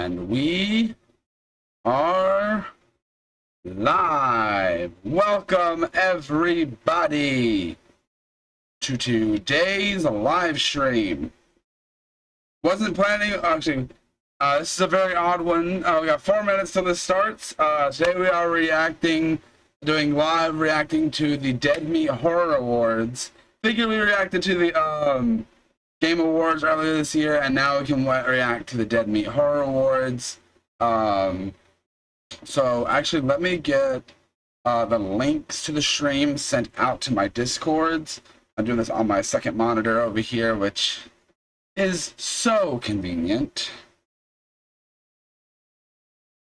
And we are live. Welcome everybody to today's live stream. Wasn't planning, actually, this is a very odd one. We got 4 minutes till this starts. Today we are doing live reacting to the Dead Meat Horror Awards. Figured we reacted to the Game Awards earlier this year, and now we can react to the Dead Meat Horror Awards. So actually, let me get the links to the stream sent out to my Discords. I'm doing this on my second monitor over here, which is so convenient.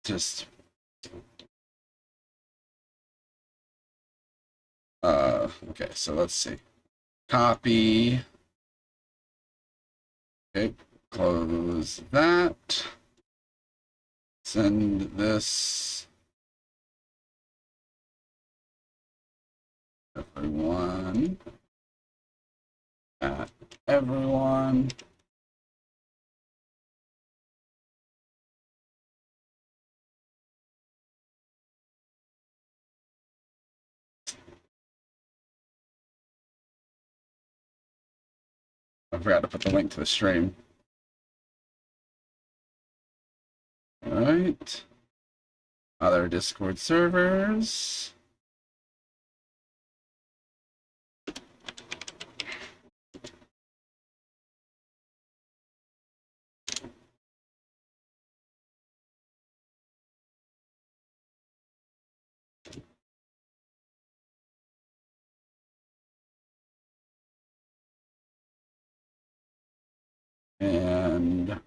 Just okay, so let's see. Copy. Okay, close that. Send this. Everyone. Everyone. I forgot to put the link to the stream. All right. Other Discord servers. And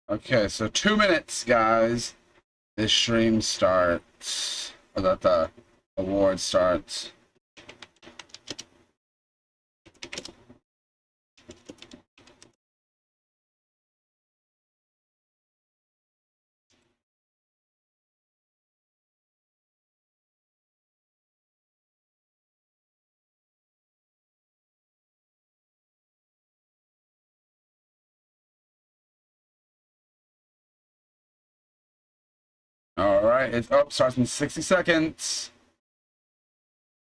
okay, so 2 minutes, guys. This stream starts, or that the award starts. All right, it's up. Starts in 60 seconds.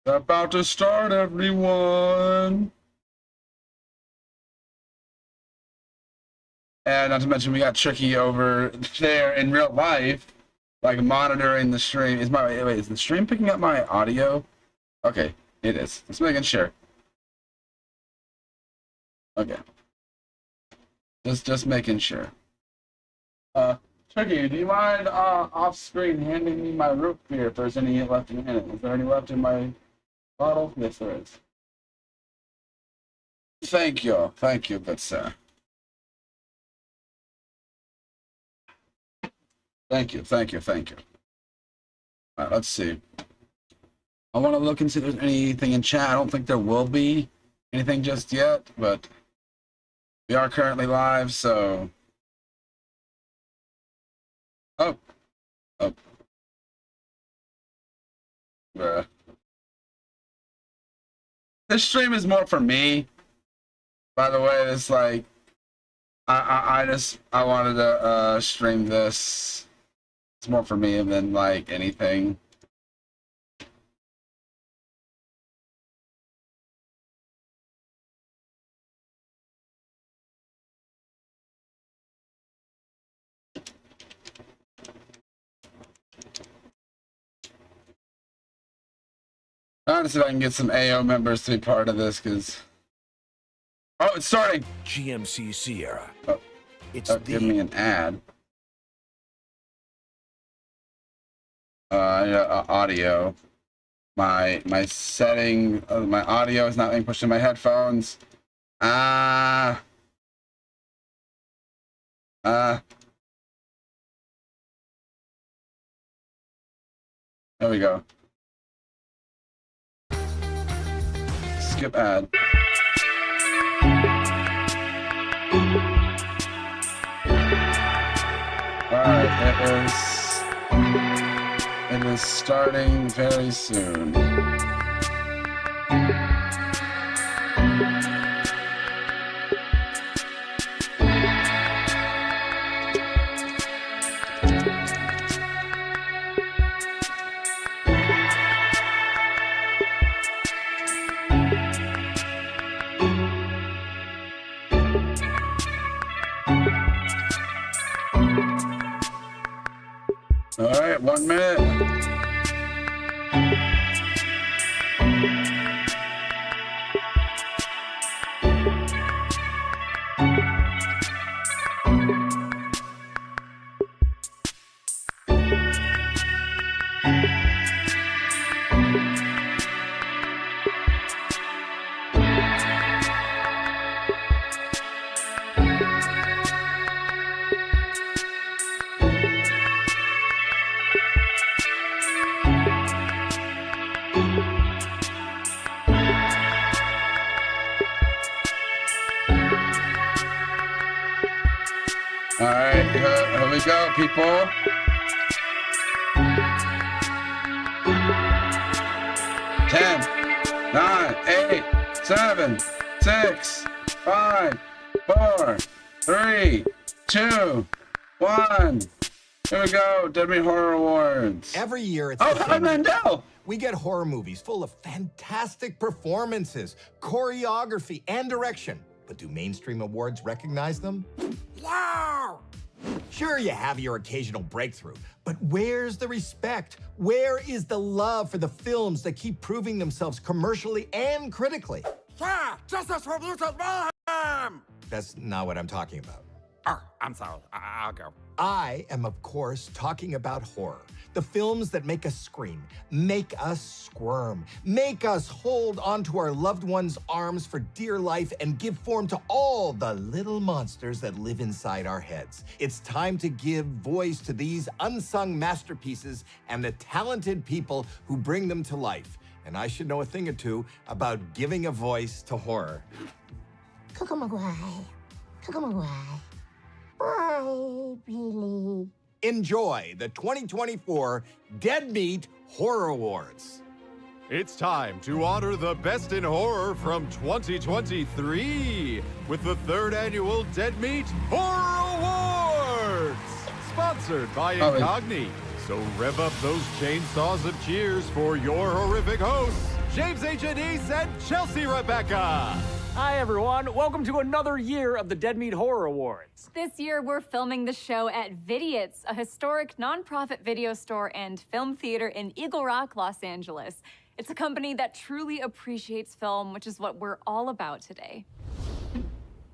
It's about to start, everyone. And not to mention, we got Tricky over there in real life, like monitoring the stream. Is the stream picking up my audio? Okay, it is. Just making sure. Okay. Just making sure. Tricky, do you mind off screen handing me my root beer if there's any left in it? Is there any left in my bottle? Yes, there is. Thank you, good sir. Thank you. All right, let's see. I want to look and see if there's anything in chat. I don't think there will be anything just yet, but we are currently live, so. Oh. Bruh. This stream is more for me. By the way, it's like I wanted to stream this. It's more for me than like anything. trying to see if I can get some AO members to be part of this, because... Oh, it's starting! GMC Sierra. Oh, give me an ad. Audio. My setting of my audio is not being pushed in my headphones. There we go. Skip ad. Alright, it is starting very soon. All right, 1 minute. All right, here we go, people. Ten, 9, 8, 7, 6, 5, 4, 3, 2, 1. Here we go, Deadmeat Horror Awards. Every year it's hi Mandel. We get horror movies full of fantastic performances, choreography, and direction. But do mainstream awards recognize them? Wow! Sure, you have your occasional breakthrough, but where's the respect? Where is the love for the films that keep proving themselves commercially and critically? Yeah, justice for mutant mayhem! That's not what I'm talking about. Oh, I'm sorry. I'll go. I am, of course, talking about horror. The films that make us scream, make us squirm, make us hold onto our loved ones' arms for dear life and give form to all the little monsters that live inside our heads. It's time to give voice to these unsung masterpieces and the talented people who bring them to life. And I should know a thing or two about giving a voice to horror. Bye, Billy. Enjoy the 2024 Deadmeat Horror Awards. It's time to honor the best in horror from 2023 with the 3rd annual Deadmeat Horror Awards, sponsored by Incogni. So rev up those chainsaws of cheers for your horrific hosts, James H. Anise and Chelsea Rebecca. Hi, everyone. Welcome to another year of the Deadmeat Horror Awards. This year, we're filming the show at Vidiot's, a historic nonprofit video store and film theater in Eagle Rock, Los Angeles. It's a company that truly appreciates film, which is what we're all about today.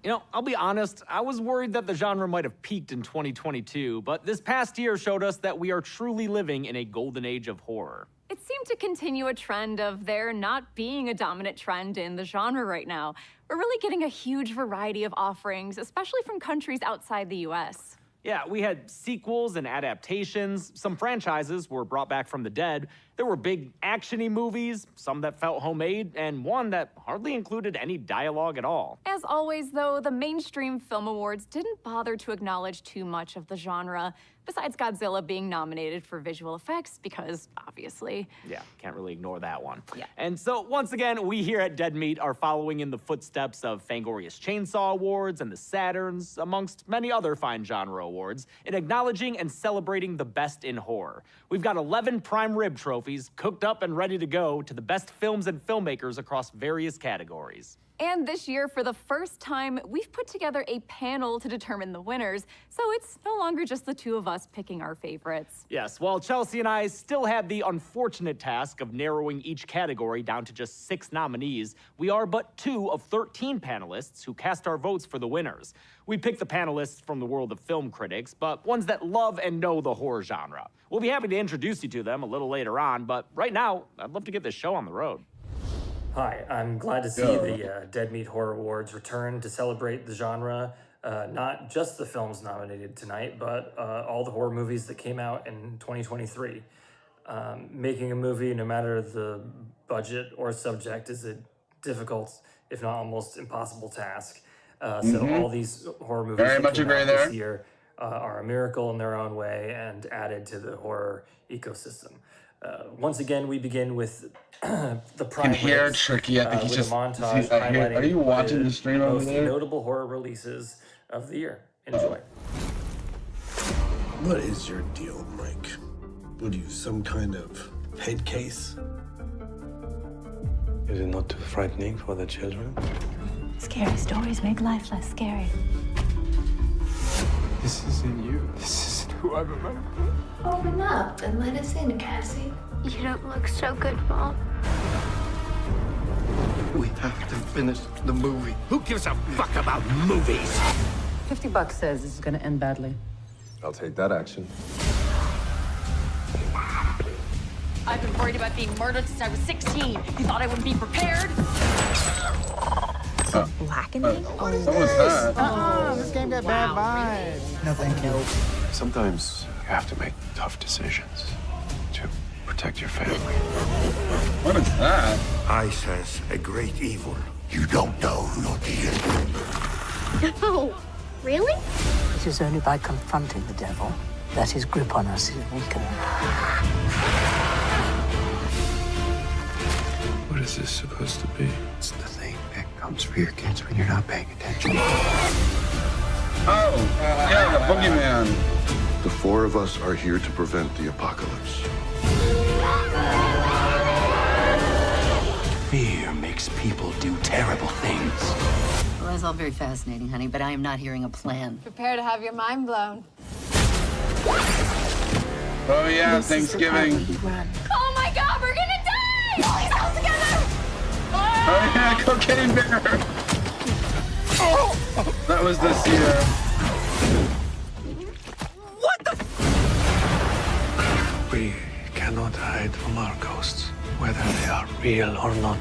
You know, I'll be honest, I was worried that the genre might have peaked in 2022, but this past year showed us that we are truly living in a golden age of horror. It seemed to continue a trend of there not being a dominant trend in the genre right now. We're really getting a huge variety of offerings, especially from countries outside the US. Yeah, we had sequels and adaptations. Some franchises were brought back from the dead. There were big action-y movies, some that felt homemade, and one that hardly included any dialogue at all. As always, though, the mainstream film awards didn't bother to acknowledge too much of the genre, besides Godzilla being nominated for visual effects, because, obviously. Yeah, can't really ignore that one. Yeah. And so, once again, we here at Deadmeat are following in the footsteps of Fangoria's Chainsaw Awards and the Saturns, amongst many other fine genre awards, in acknowledging and celebrating the best in horror. We've got 11 prime rib trophies cooked up and ready to go to the best films and filmmakers across various categories. And this year, for the first time, we've put together a panel to determine the winners, so it's no longer just the two of us picking our favorites. Yes, while Chelsea and I still had the unfortunate task of narrowing each category down to just 6 nominees, we are but 2 of 13 panelists who cast our votes for the winners. We picked the panelists from the world of film critics, but ones that love and know the horror genre. We'll be happy to introduce you to them a little later on, but right now, I'd love to get this show on the road. Hi, I'm glad to see the Dead Meat Horror Awards return to celebrate the genre. Not just the films nominated tonight, but all the horror movies that came out in 2023. Making a movie, no matter the budget or subject, is a difficult, if not almost impossible task. So all these horror movies that came out this year are a miracle in their own way and added to the horror ecosystem. Once again, we begin with the prime hair tricky. I think he's just. montage Are you watching the stream over there? Notable horror releases of the year. Enjoy. What is your deal, Mike? What are you, some kind of head case? Is it not too frightening for the children? Scary stories make life less scary. This isn't you. This isn't who I remember. Open up and let us in, Cassie. You don't look so good, Mom. We have to finish the movie. Who gives a fuck about movies? $50 says this is gonna end badly. I'll take that action. I've been worried about being murdered since I was 16. You thought I wouldn't be prepared? Blackening? What was that? This game got bad vibes. No, thank you. Sometimes you have to make tough decisions to protect your family. What is that? I says a great evil. You don't know who it is. No. Really? It is only by confronting the devil that his grip on us is weakened. What is this supposed to be? It's the thing that comes for your kids when you're not paying attention. Oh, yeah, the boogeyman. The 4 of us are here to prevent the apocalypse. Fear makes people do terrible things. Well, that's all very fascinating, honey, but I am not hearing a plan. Prepare to have your mind blown. Oh yeah, Thanksgiving. Oh my god, we're gonna die! All these all together! Oh yeah, Cocaine Bear. That was this year. We cannot hide from our ghosts, whether they are real or not.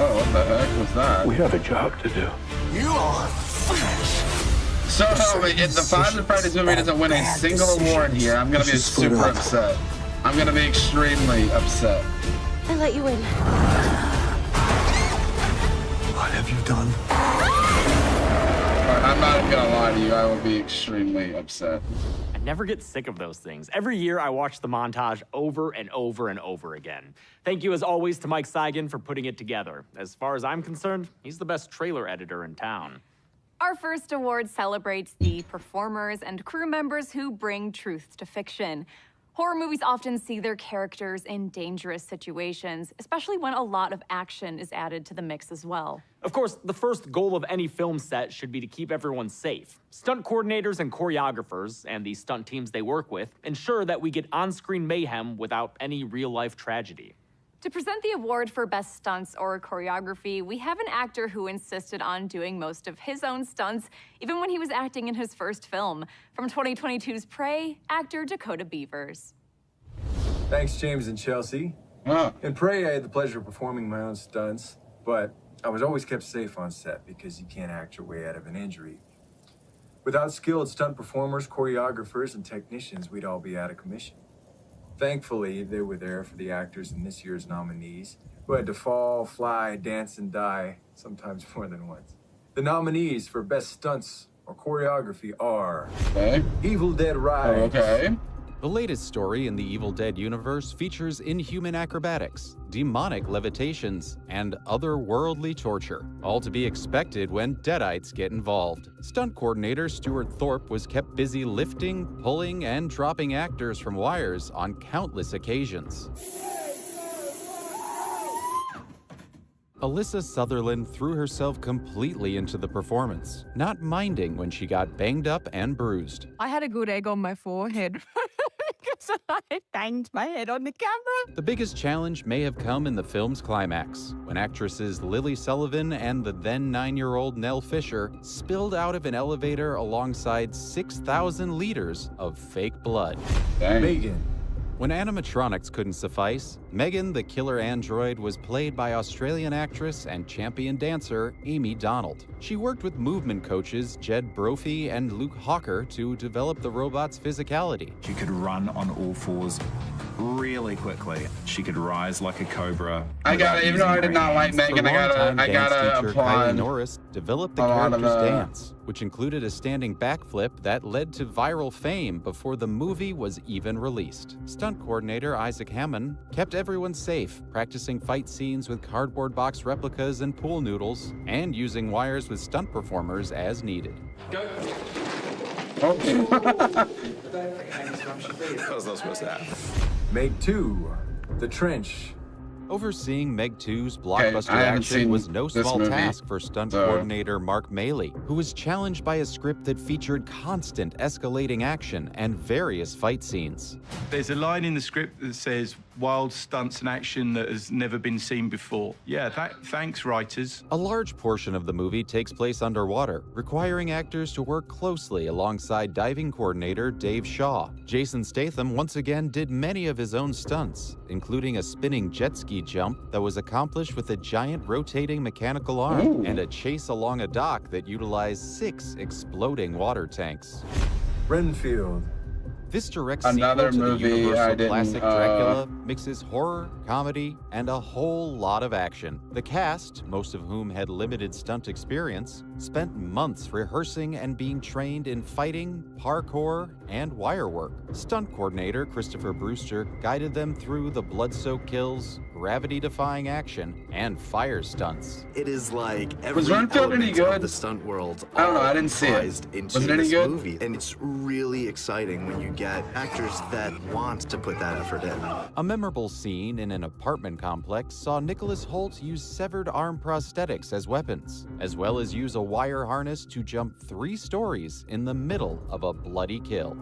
Oh, what the heck was that? We have a job to do. You are So, if the Five Nights at Freddy's movie doesn't win a single award here, I'm gonna be super upset. I'm gonna be extremely upset. I let you in. What have you done? I'm not even gonna lie to you, I will be extremely upset. I never get sick of those things. Every year, I watch the montage over and over and over again. Thank you, as always, to Mike Seigan for putting it together. As far as I'm concerned, he's the best trailer editor in town. Our first award celebrates the performers and crew members who bring truth to fiction. Horror movies often see their characters in dangerous situations, especially when a lot of action is added to the mix as well. Of course, the first goal of any film set should be to keep everyone safe. Stunt coordinators and choreographers, and the stunt teams they work with, ensure that we get on-screen mayhem without any real-life tragedy. To present the award for Best Stunts or Choreography, we have an actor who insisted on doing most of his own stunts, even when he was acting in his first film. From 2022's Prey, actor Dakota Beavers. Thanks, James and Chelsea. In Prey, I had the pleasure of performing my own stunts, but I was always kept safe on set because you can't act your way out of an injury. Without skilled stunt performers, choreographers, and technicians, we'd all be out of commission. Thankfully, they were there for the actors in this year's nominees, who had to fall, fly, dance, and die, sometimes more than once. The nominees for Best Stunts or Choreography are Evil Dead Rise. The latest story in the Evil Dead universe features inhuman acrobatics, demonic levitations, and otherworldly torture, all to be expected when Deadites get involved. Stunt coordinator Stuart Thorpe was kept busy lifting, pulling, and dropping actors from wires on countless occasions. Alyssa Sutherland threw herself completely into the performance, not minding when she got banged up and bruised. I had a good egg on my forehead because I banged my head on the camera. The biggest challenge may have come in the film's climax, when actresses Lily Sullivan and the then 9-year-old Nell Fisher spilled out of an elevator alongside 6,000 liters of fake blood. Dang. Megan. When animatronics couldn't suffice, Megan the killer android was played by Australian actress and champion dancer Amy Donald. She worked with movement coaches Jed Brophy and Luke Hawker to develop the robot's physicality. She could run on all fours really quickly. She could rise like a cobra. I gotta, even though I did not like Megan, I gotta applaud. Kylie Norris developed the a lot of character's dance, which included a standing backflip that led to viral fame before the movie was even released. Stunt coordinator Isaac Hammond kept everyone safe, practicing fight scenes with cardboard box replicas and pool noodles, and using wires with stunt performers as needed. Go. Oh. That was not supposed to happen. Meg 2, The Trench. Overseeing Meg 2's blockbuster action was no small task for stunt coordinator Mark Maley, who was challenged by a script that featured constant escalating action and various fight scenes. There's a line in the script that says, wild stunts and action that has never been seen before. Yeah, thanks, writers. A large portion of the movie takes place underwater, requiring actors to work closely alongside diving coordinator Dave Shaw. Jason Statham once again did many of his own stunts, including a spinning jet ski jump that was accomplished with a giant rotating mechanical arm and a chase along a dock that utilized 6 exploding water tanks. Renfield. This direct Another sequel to movie the Universal I didn't, classic Dracula mixes horror, comedy, and a whole lot of action. The cast, most of whom had limited stunt experience, spent months rehearsing and being trained in fighting, parkour, and wire work. Stunt coordinator Christopher Brewster guided them through the blood-soaked kills, gravity-defying action, and fire stunts. It is like every Was Renfield any good? of the stunt world I don't know, I didn't see it. into Was it any this good? movie, and it's really exciting when you get actors that want to put that effort in. A memorable scene in an apartment complex saw Nicholas Hoult use severed arm prosthetics as weapons, as well as use a wire harness to jump 3 stories in the middle of a bloody kill.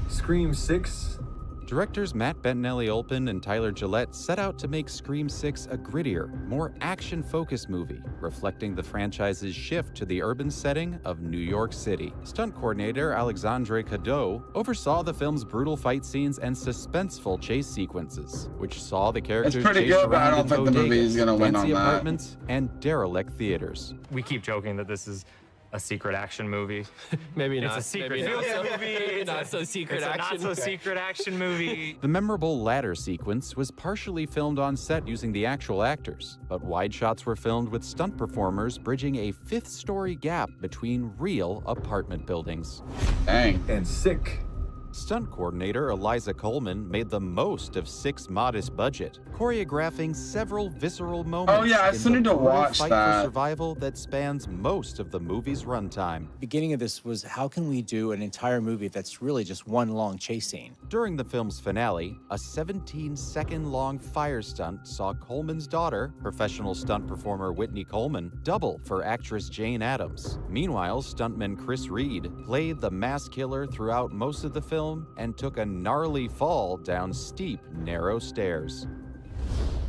Scream 6. Directors Matt Bettinelli-Olpin and Tyler Gillette set out to make Scream 6 a grittier, more action-focused movie, reflecting the franchise's shift to the urban setting of New York City. Stunt coordinator Alexandre Cadeau oversaw the film's brutal fight scenes and suspenseful chase sequences, which saw the characters chased good, but I around don't in think the movie is bodegas, gonna win fancy on that. apartments, and derelict theaters. We keep joking that this is a secret action movie. Maybe not. It's a secret Maybe not. movie. Maybe not so secret action. It's a not so secret action movie. The memorable ladder sequence was partially filmed on set using the actual actors, but wide shots were filmed with stunt performers bridging a 5th-story gap between real apartment buildings. Dang. And Sick. Stunt coordinator Eliza Coleman made the most of Sick's modest budget, choreographing several visceral moments. Oh yeah, I still in need the to brutal watch fight that. for survival that spans most of the movie's runtime. Beginning of this was, how can we do an entire movie that's really just one long chase scene? During the film's finale, a 17-second-long fire stunt saw Coleman's daughter, professional stunt performer Whitney Coleman, double for actress Jane Addams. Meanwhile, stuntman Chris Reed played the mass killer throughout most of the film and took a gnarly fall down steep, narrow stairs.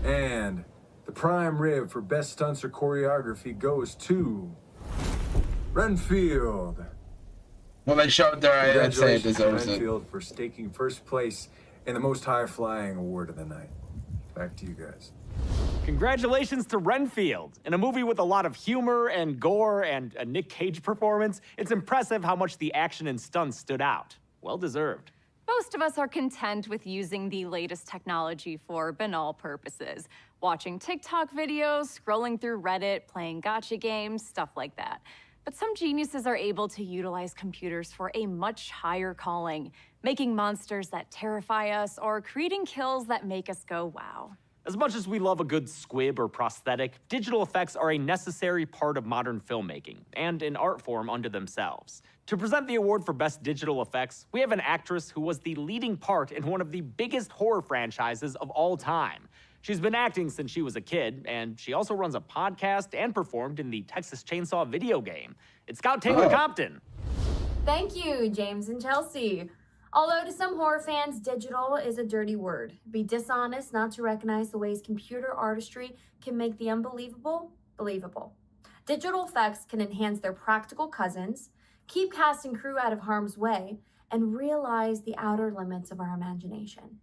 And the prime rib for best stunts or choreography goes to Renfield. Well, they showed there, I'd say it Congratulations deserves to it. Renfield for staking first place in the most high-flying award of the night. Back to you guys. Congratulations to Renfield. In a movie with a lot of humor and gore and a Nick Cage performance, it's impressive how much the action and stunts stood out. Well deserved. Most of us are content with using the latest technology for banal purposes. Watching TikTok videos, scrolling through Reddit, playing gacha games, stuff like that. But some geniuses are able to utilize computers for a much higher calling, making monsters that terrify us or creating kills that make us go, wow. As much as we love a good squib or prosthetic, digital effects are a necessary part of modern filmmaking, and an art form unto themselves. To present the award for Best Digital Effects, we have an actress who was the leading part in one of the biggest horror franchises of all time. She's been acting since she was a kid, and she also runs a podcast and performed in the Texas Chainsaw video game. It's Scout Taylor Compton. Thank you, James and Chelsea. Although to some horror fans, digital is a dirty word. Be dishonest not to recognize the ways computer artistry can make the unbelievable believable. Digital effects can enhance their practical cousins, keep cast and crew out of harm's way, and realize the outer limits of our imagination.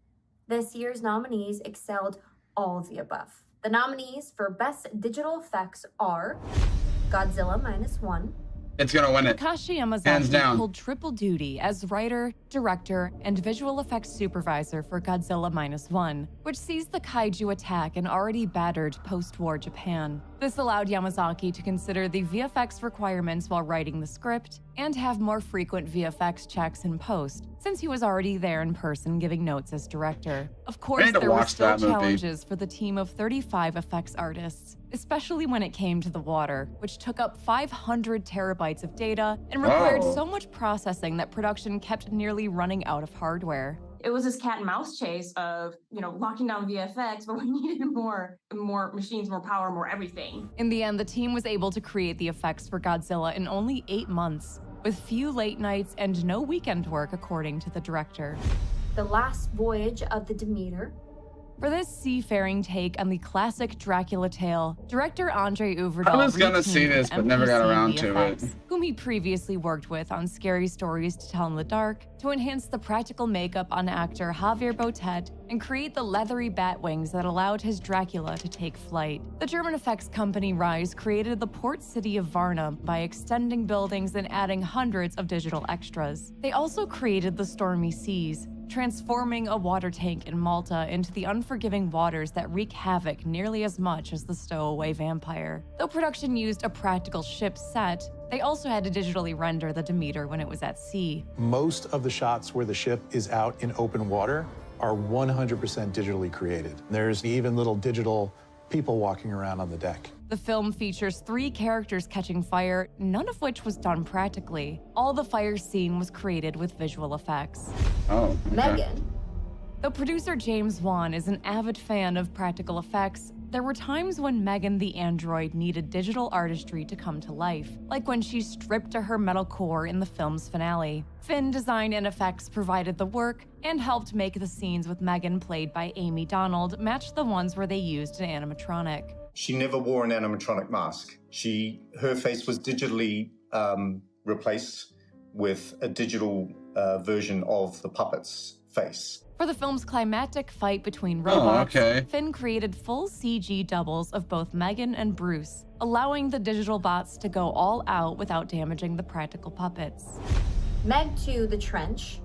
This year's nominees excelled all of the above. The nominees for Best Digital Effects are Godzilla -1. It's gonna win it. Takashi Hands Yamazaki down. pulled triple duty as writer, director, and visual effects supervisor for Godzilla -1, which sees the kaiju attack an already battered post-war Japan. This allowed Yamazaki to consider the VFX requirements while writing the script and have more frequent VFX checks in post, since he was already there in person giving notes as director. Of course, need to there were watch still that movie. challenges for the team of 35 effects artists, especially when it came to the water, which took up 500 terabytes of data and required so much processing that production kept nearly running out of hardware. It was this cat and mouse chase of, locking down VFX, but we needed more machines, more power, more everything. In the end, the team was able to create the effects for Godzilla in only 8 months, with few late nights and no weekend work, according to the director. The Last Voyage of the Demeter. For this seafaring take on the classic Dracula tale, director Andre Uverdahl I was gonna see reteamed this, with but never got MPC around to it. VFX, whom he previously worked with on Scary Stories to Tell in the Dark, to enhance the practical makeup on actor Javier Botet and create the leathery bat wings that allowed his Dracula to take flight. The German effects company Rise created the port city of Varna by extending buildings and adding hundreds of digital extras. They also created the stormy seas, transforming a water tank in Malta into the unforgiving waters that wreak havoc nearly as much as the stowaway vampire. Though production used a practical ship set, they also had to digitally render the Demeter when it was at sea. Most of the shots where the ship is out in open water are 100% digitally created. There's even little digital people walking around on the deck. The film features 3 characters catching fire, none of which was done practically. All the fire scene was created with visual effects. Oh, Megan. Though producer James Wan is an avid fan of practical effects, there were times when Megan the android needed digital artistry to come to life, like when she stripped to her metal core in the film's finale. Finn Design and Effects provided the work and helped make the scenes with Megan, played by Amy Donald, match the ones where they used an animatronic. She never wore an animatronic mask. Her face was digitally replaced with a digital version of the puppet's face. For the film's climactic fight between robots, okay. Finn created full CG doubles of both Megan and Bruce, allowing the digital bots to go all out without damaging the practical puppets. Meg 2, The Trench.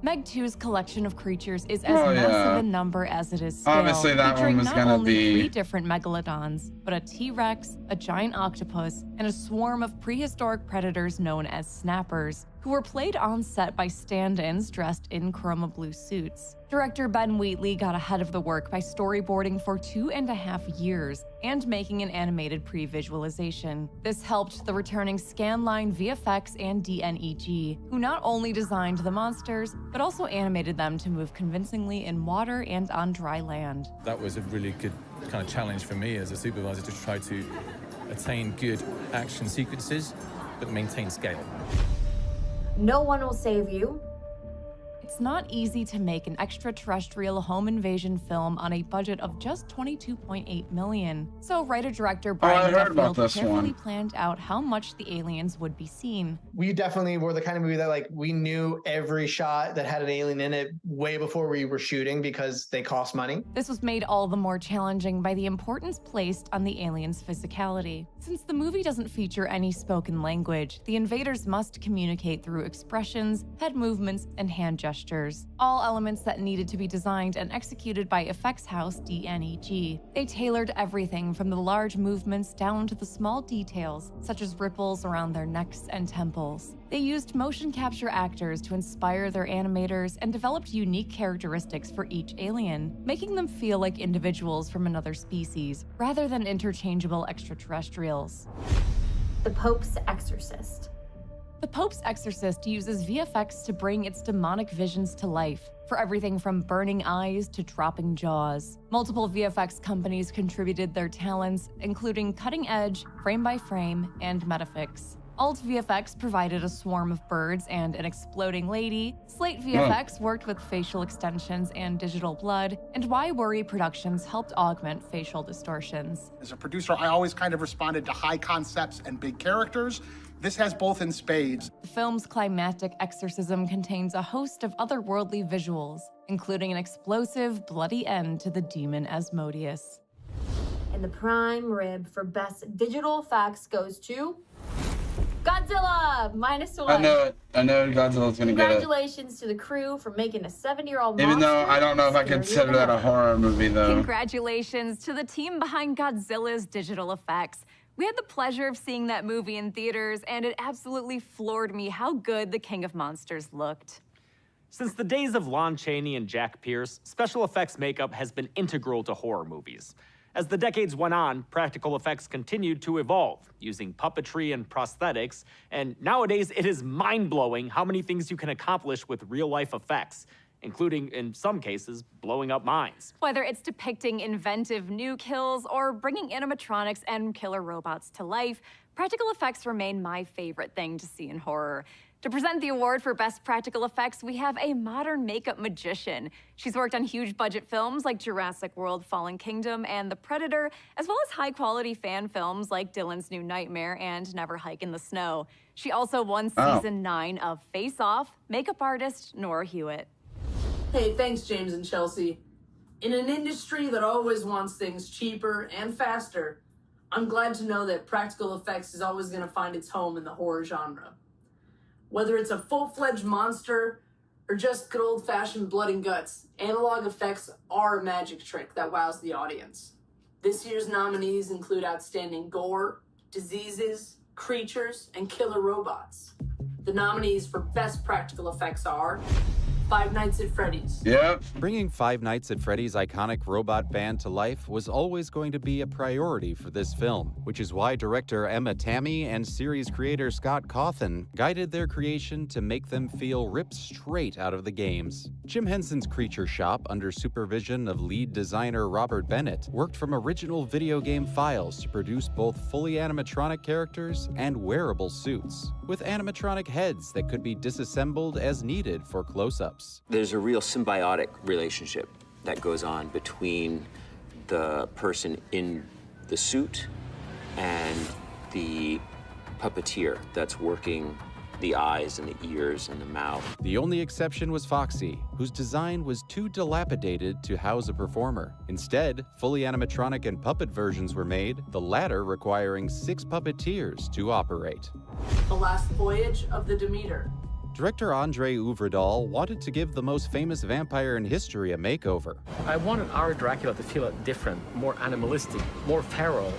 Meg 2's collection of creatures is as massive in number as it is scale, Obviously, that one featuring was not gonna only be 3 different megalodons, but a T-Rex, a giant octopus, and a swarm of prehistoric predators known as snappers, who were played on set by stand-ins dressed in chroma blue suits. Director Ben Wheatley got ahead of the work by storyboarding for 2.5 years and making an animated pre-visualization. This helped the returning Scanline VFX and DNEG, who not only designed the monsters, but also animated them to move convincingly in water and on dry land. That was a really good kind of challenge for me as a supervisor to try to attain good action sequences, but maintain scale. No One Will Save You. It's not easy to make an extraterrestrial home invasion film on a budget of just $22.8 million. So writer-director Brian Duffield carefully planned out how much the aliens would be seen. We definitely were the kind of movie that we knew every shot that had an alien in it way before we were shooting because they cost money. This was made all the more challenging by the importance placed on the aliens' physicality. Since the movie doesn't feature any spoken language, the invaders must communicate through expressions, head movements, and hand gestures. All elements that needed to be designed and executed by effects house DNEG. They tailored everything from the large movements down to the small details, such as ripples around their necks and temples. They used motion capture actors to inspire their animators and developed unique characteristics for each alien, making them feel like individuals from another species, rather than interchangeable extraterrestrials. The Pope's Exorcist. The Pope's Exorcist uses VFX to bring its demonic visions to life, for everything from burning eyes to dropping jaws. Multiple VFX companies contributed their talents, including Cutting Edge, Frame by Frame, and Metafix. Alt VFX provided a swarm of birds and an exploding lady. Slate VFX worked with facial extensions and digital blood, and Why Worry Productions helped augment facial distortions. As a producer, I always kind of responded to high concepts and big characters. This has both in spades. The film's climactic exorcism contains a host of otherworldly visuals, including an explosive, bloody end to the demon Asmodeus. And the prime rib for best digital effects goes to Godzilla, -1. I know Godzilla's gonna get it. Congratulations to the crew for making a 7-year-old monster. Even though I don't know if I consider that a horror movie, though. Congratulations to the team behind Godzilla's digital effects. We had the pleasure of seeing that movie in theaters, and it absolutely floored me how good the King of Monsters looked. Since the days of Lon Chaney and Jack Pierce, special effects makeup has been integral to horror movies. As the decades went on, practical effects continued to evolve, using puppetry and prosthetics, and nowadays it is mind-blowing how many things you can accomplish with real-life effects, including, in some cases, blowing up mines. Whether it's depicting inventive new kills or bringing animatronics and killer robots to life, practical effects remain my favorite thing to see in horror. To present the award for Best Practical Effects, we have a modern makeup magician. She's worked on huge budget films like Jurassic World: Fallen Kingdom and The Predator, as well as high-quality fan films like Dylan's New Nightmare and Never Hike in the Snow. She also won Season 9 of Face Off, makeup artist Nora Hewitt. Hey, thanks, James and Chelsea. In an industry that always wants things cheaper and faster, I'm glad to know that practical effects is always going to find its home in the horror genre. Whether it's a full-fledged monster or just good old-fashioned blood and guts, analog effects are a magic trick that wows the audience. This year's nominees include outstanding gore, diseases, creatures, and killer robots. The nominees for Best Practical Effects are Five Nights at Freddy's. Yep. Bringing Five Nights at Freddy's iconic robot band to life was always going to be a priority for this film, which is why director Emma Tammy and series creator Scott Cawthon guided their creation to make them feel ripped straight out of the games. Jim Henson's Creature Shop, under supervision of lead designer Robert Bennett, worked from original video game files to produce both fully animatronic characters and wearable suits, with animatronic heads that could be disassembled as needed for close-ups. There's a real symbiotic relationship that goes on between the person in the suit and the puppeteer that's working the eyes and the ears and the mouth. The only exception was Foxy, whose design was too dilapidated to house a performer. Instead, fully animatronic and puppet versions were made, the latter requiring 6 puppeteers to operate. The Last Voyage of the Demeter. Director Andre Uvredal wanted to give the most famous vampire in history a makeover. I wanted our Dracula to feel different, more animalistic, more feral,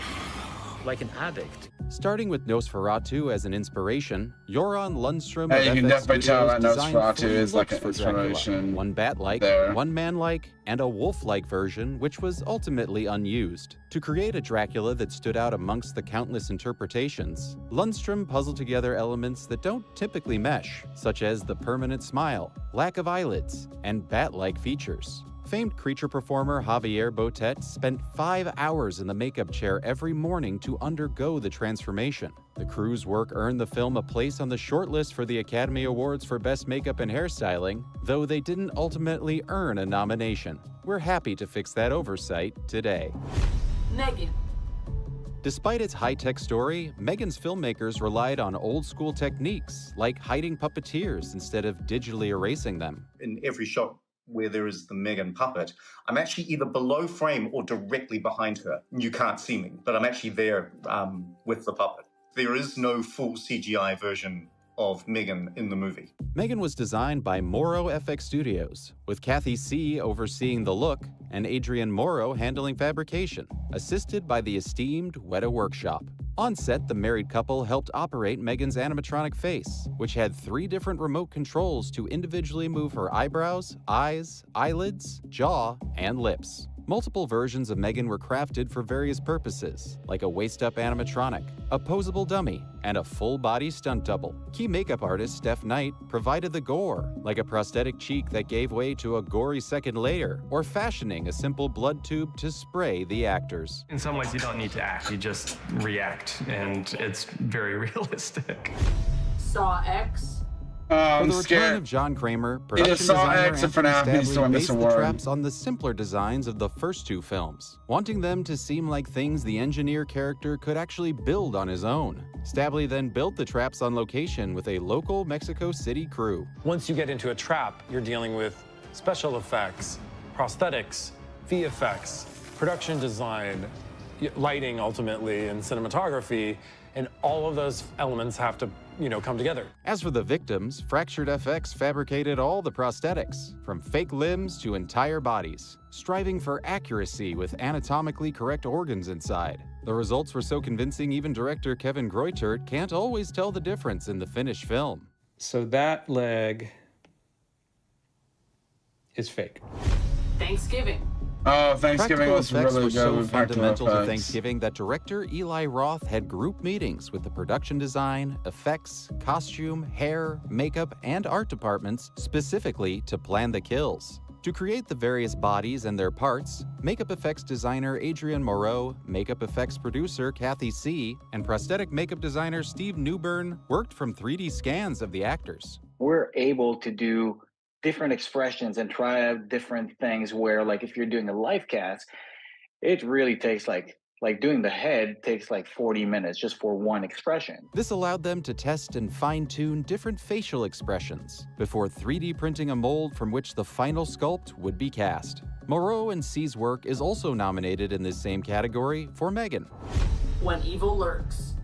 like an addict. Starting with Nosferatu as an inspiration, Göran Lundström Hey, of you can FX definitely tell Studios that designed Nosferatu 3 is like looks an for Dracula. inspiration One bat-like, there. one man-like, and a wolf-like version, which was ultimately unused. To create a Dracula that stood out amongst the countless interpretations, Lundström puzzled together elements that don't typically mesh, such as the permanent smile, lack of eyelids, and bat-like features. Famed creature performer Javier Botet spent 5 hours in the makeup chair every morning to undergo the transformation. The crew's work earned the film a place on the shortlist for the Academy Awards for Best Makeup and Hairstyling, though they didn't ultimately earn a nomination. We're happy to fix that oversight today. Megan. Despite its high-tech story, Megan's filmmakers relied on old-school techniques, like hiding puppeteers instead of digitally erasing them. In every shot where there is the Megan puppet, I'm actually either below frame or directly behind her. You can't see me, but I'm actually there with the puppet. There is no full CGI version of Megan in the movie. Megan was designed by Moro FX Studios, with Kathy C. overseeing the look and Adrian Moro handling fabrication, assisted by the esteemed Weta Workshop. On set, the married couple helped operate Megan's animatronic face, which had 3 different remote controls to individually move her eyebrows, eyes, eyelids, jaw, and lips. Multiple versions of Megan were crafted for various purposes, like a waist-up animatronic, a posable dummy, and a full-body stunt double. Key makeup artist Steph Knight provided the gore, like a prosthetic cheek that gave way to a gory second layer, or fashioning a simple blood tube to spray the actors. In some ways, you don't need to act, you just react, and it's very realistic. Saw X. For I'm the return scared. of John Kramer, He production just saw designer X, and for Anthony now he's Stably doing based this the award. traps on the simpler designs of the first two films, wanting them to seem like things the engineer character could actually build on his own. Stably then built the traps on location with a local Mexico City crew. Once you get into a trap, you're dealing with special effects, prosthetics, VFX, production design, lighting ultimately, and cinematography, and all of those elements have to, come together. As for the victims, Fractured FX fabricated all the prosthetics, from fake limbs to entire bodies, striving for accuracy with anatomically correct organs inside. The results were so convincing even director Kevin Greutert can't always tell the difference in the finished film. So that leg is fake. Thanksgiving. Oh, Thanksgiving Practical was effects really were good so with practical fundamental to effects. Thanksgiving that director Eli Roth had group meetings with the production design, effects, costume, hair, makeup, and art departments specifically to plan the kills. To create the various bodies and their parts, makeup effects designer Adrian Moreau, makeup effects producer Kathy C., and prosthetic makeup designer Steve Newbern worked from 3D scans of the actors. We're able to do different expressions and try out different things where, like, if you're doing a live cast, it really takes like doing the head takes like 40 minutes just for one expression. This allowed them to test and fine-tune different facial expressions before 3D printing a mold from which the final sculpt would be cast. Moreau and C's work is also nominated in this same category for Megan. When Evil Lurks.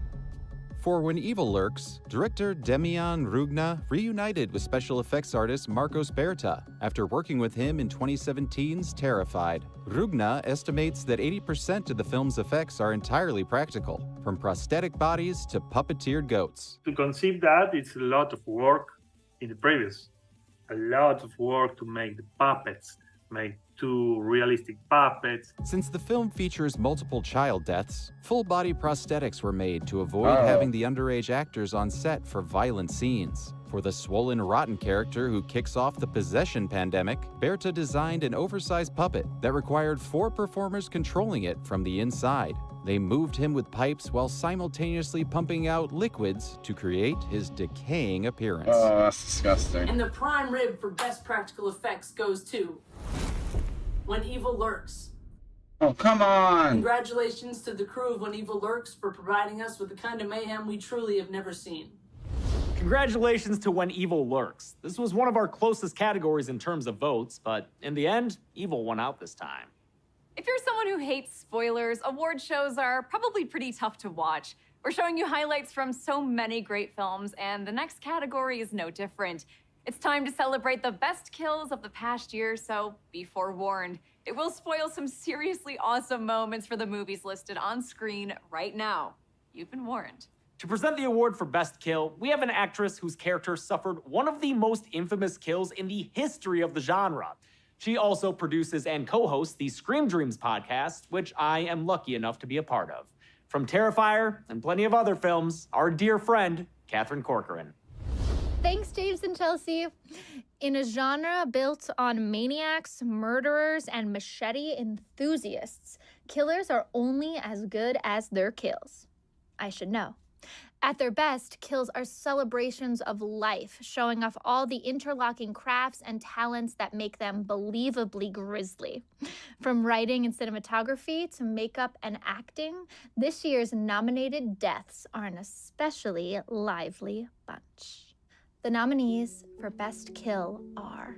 For When Evil Lurks, director Demian Rugna reunited with special effects artist Marcos Berta after working with him in 2017's Terrified. Rugna estimates that 80% of the film's effects are entirely practical, from prosthetic bodies to puppeteered goats. To conceive that, it's a lot of work in the previous. A lot of work to make the puppets, make two realistic puppets. Since the film features multiple child deaths, full-body prosthetics were made to avoid having the underage actors on set for violent scenes. For the swollen, rotten character who kicks off the possession pandemic, Berta designed an oversized puppet that required 4 performers controlling it from the inside. They moved him with pipes while simultaneously pumping out liquids to create his decaying appearance. Oh, that's disgusting. And the prime rib for best practical effects goes to When Evil Lurks. Oh, come on! Congratulations to the crew of When Evil Lurks for providing us with the kind of mayhem we truly have never seen. Congratulations to When Evil Lurks. This was one of our closest categories in terms of votes, but in the end, Evil won out this time. If you're someone who hates spoilers, award shows are probably pretty tough to watch. We're showing you highlights from so many great films, and the next category is no different. It's time to celebrate the best kills of the past year, so be forewarned. It will spoil some seriously awesome moments for the movies listed on screen right now. You've been warned. To present the award for Best Kill, we have an actress whose character suffered one of the most infamous kills in the history of the genre. She also produces and co-hosts the Scream Dreams podcast, which I am lucky enough to be a part of. From Terrifier and plenty of other films, our dear friend, Catherine Corcoran. Thanks, James and Chelsea. In a genre built on maniacs, murderers, and machete enthusiasts, killers are only as good as their kills. I should know. At their best, kills are celebrations of life, showing off all the interlocking crafts and talents that make them believably grisly. From writing and cinematography to makeup and acting, this year's nominated deaths are an especially lively bunch. The nominees for Best Kill are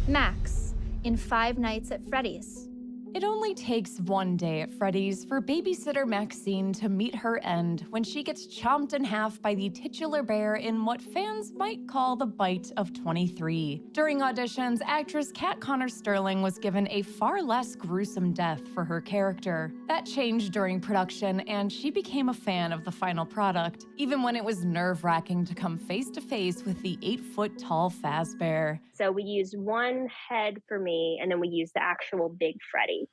Max in Five Nights at Freddy's. It only takes one day at Freddy's for babysitter Maxine to meet her end when she gets chomped in half by the titular bear in what fans might call the bite of 23. During auditions, actress Kat Connor Sterling was given a far less gruesome death for her character. That changed during production, and she became a fan of the final product, even when it was nerve-wracking to come face-to-face with the 8-foot-tall Fazbear. So we used one head for me, and then we used the actual big Freddy.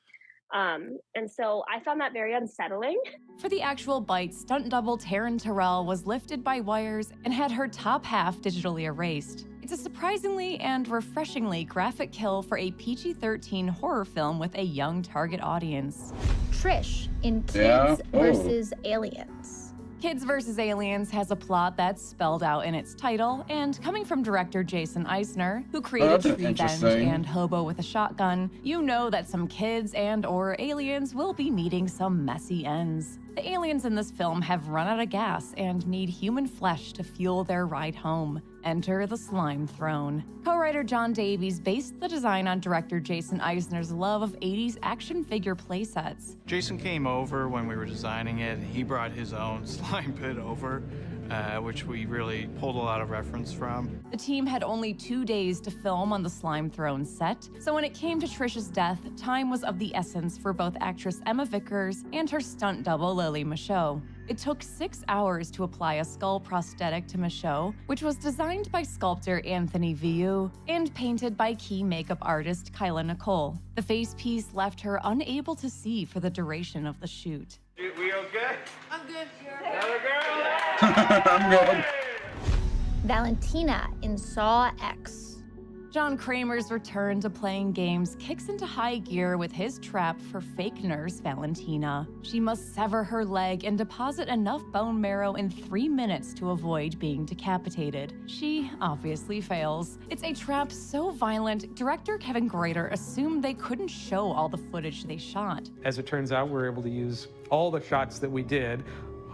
And so I found that very unsettling. For the actual bite, stunt double Taryn Terrell was lifted by wires and had her top half digitally erased. It's a surprisingly and refreshingly graphic kill for a PG-13 horror film with a young target audience. Trish in Kids vs. Aliens. Kids vs. Aliens has a plot that's spelled out in its title, and coming from director Jason Eisner, who created Revenge and Hobo with a Shotgun, you know that some kids and/or aliens will be meeting some messy ends. The aliens in this film have run out of gas and need human flesh to fuel their ride home. Enter the Slime Throne. Co-writer John Davies based the design on director Jason Eisner's love of 80s action figure playsets. Jason came over when we were designing it. He brought his own slime pit over, which we really pulled a lot of reference from. The team had only 2 days to film on the Slime Throne set, so when it came to Trish's death, time was of the essence for both actress Emma Vickers and her stunt double Lily Michaud. It took 6 hours to apply a skull prosthetic to Michaud, which was designed by sculptor Anthony Viu and painted by key makeup artist Kyla Nicole. The face piece left her unable to see for the duration of the shoot. We okay? I'm good. I'm good. Valentina in Saw X. John Kramer's return to playing games kicks into high gear with his trap for fake nurse Valentina. She must sever her leg and deposit enough bone marrow in 3 minutes to avoid being decapitated. She obviously fails. It's a trap so violent, director Kevin Greater assumed they couldn't show all the footage they shot. As it turns out, we're able to use all the shots that we did.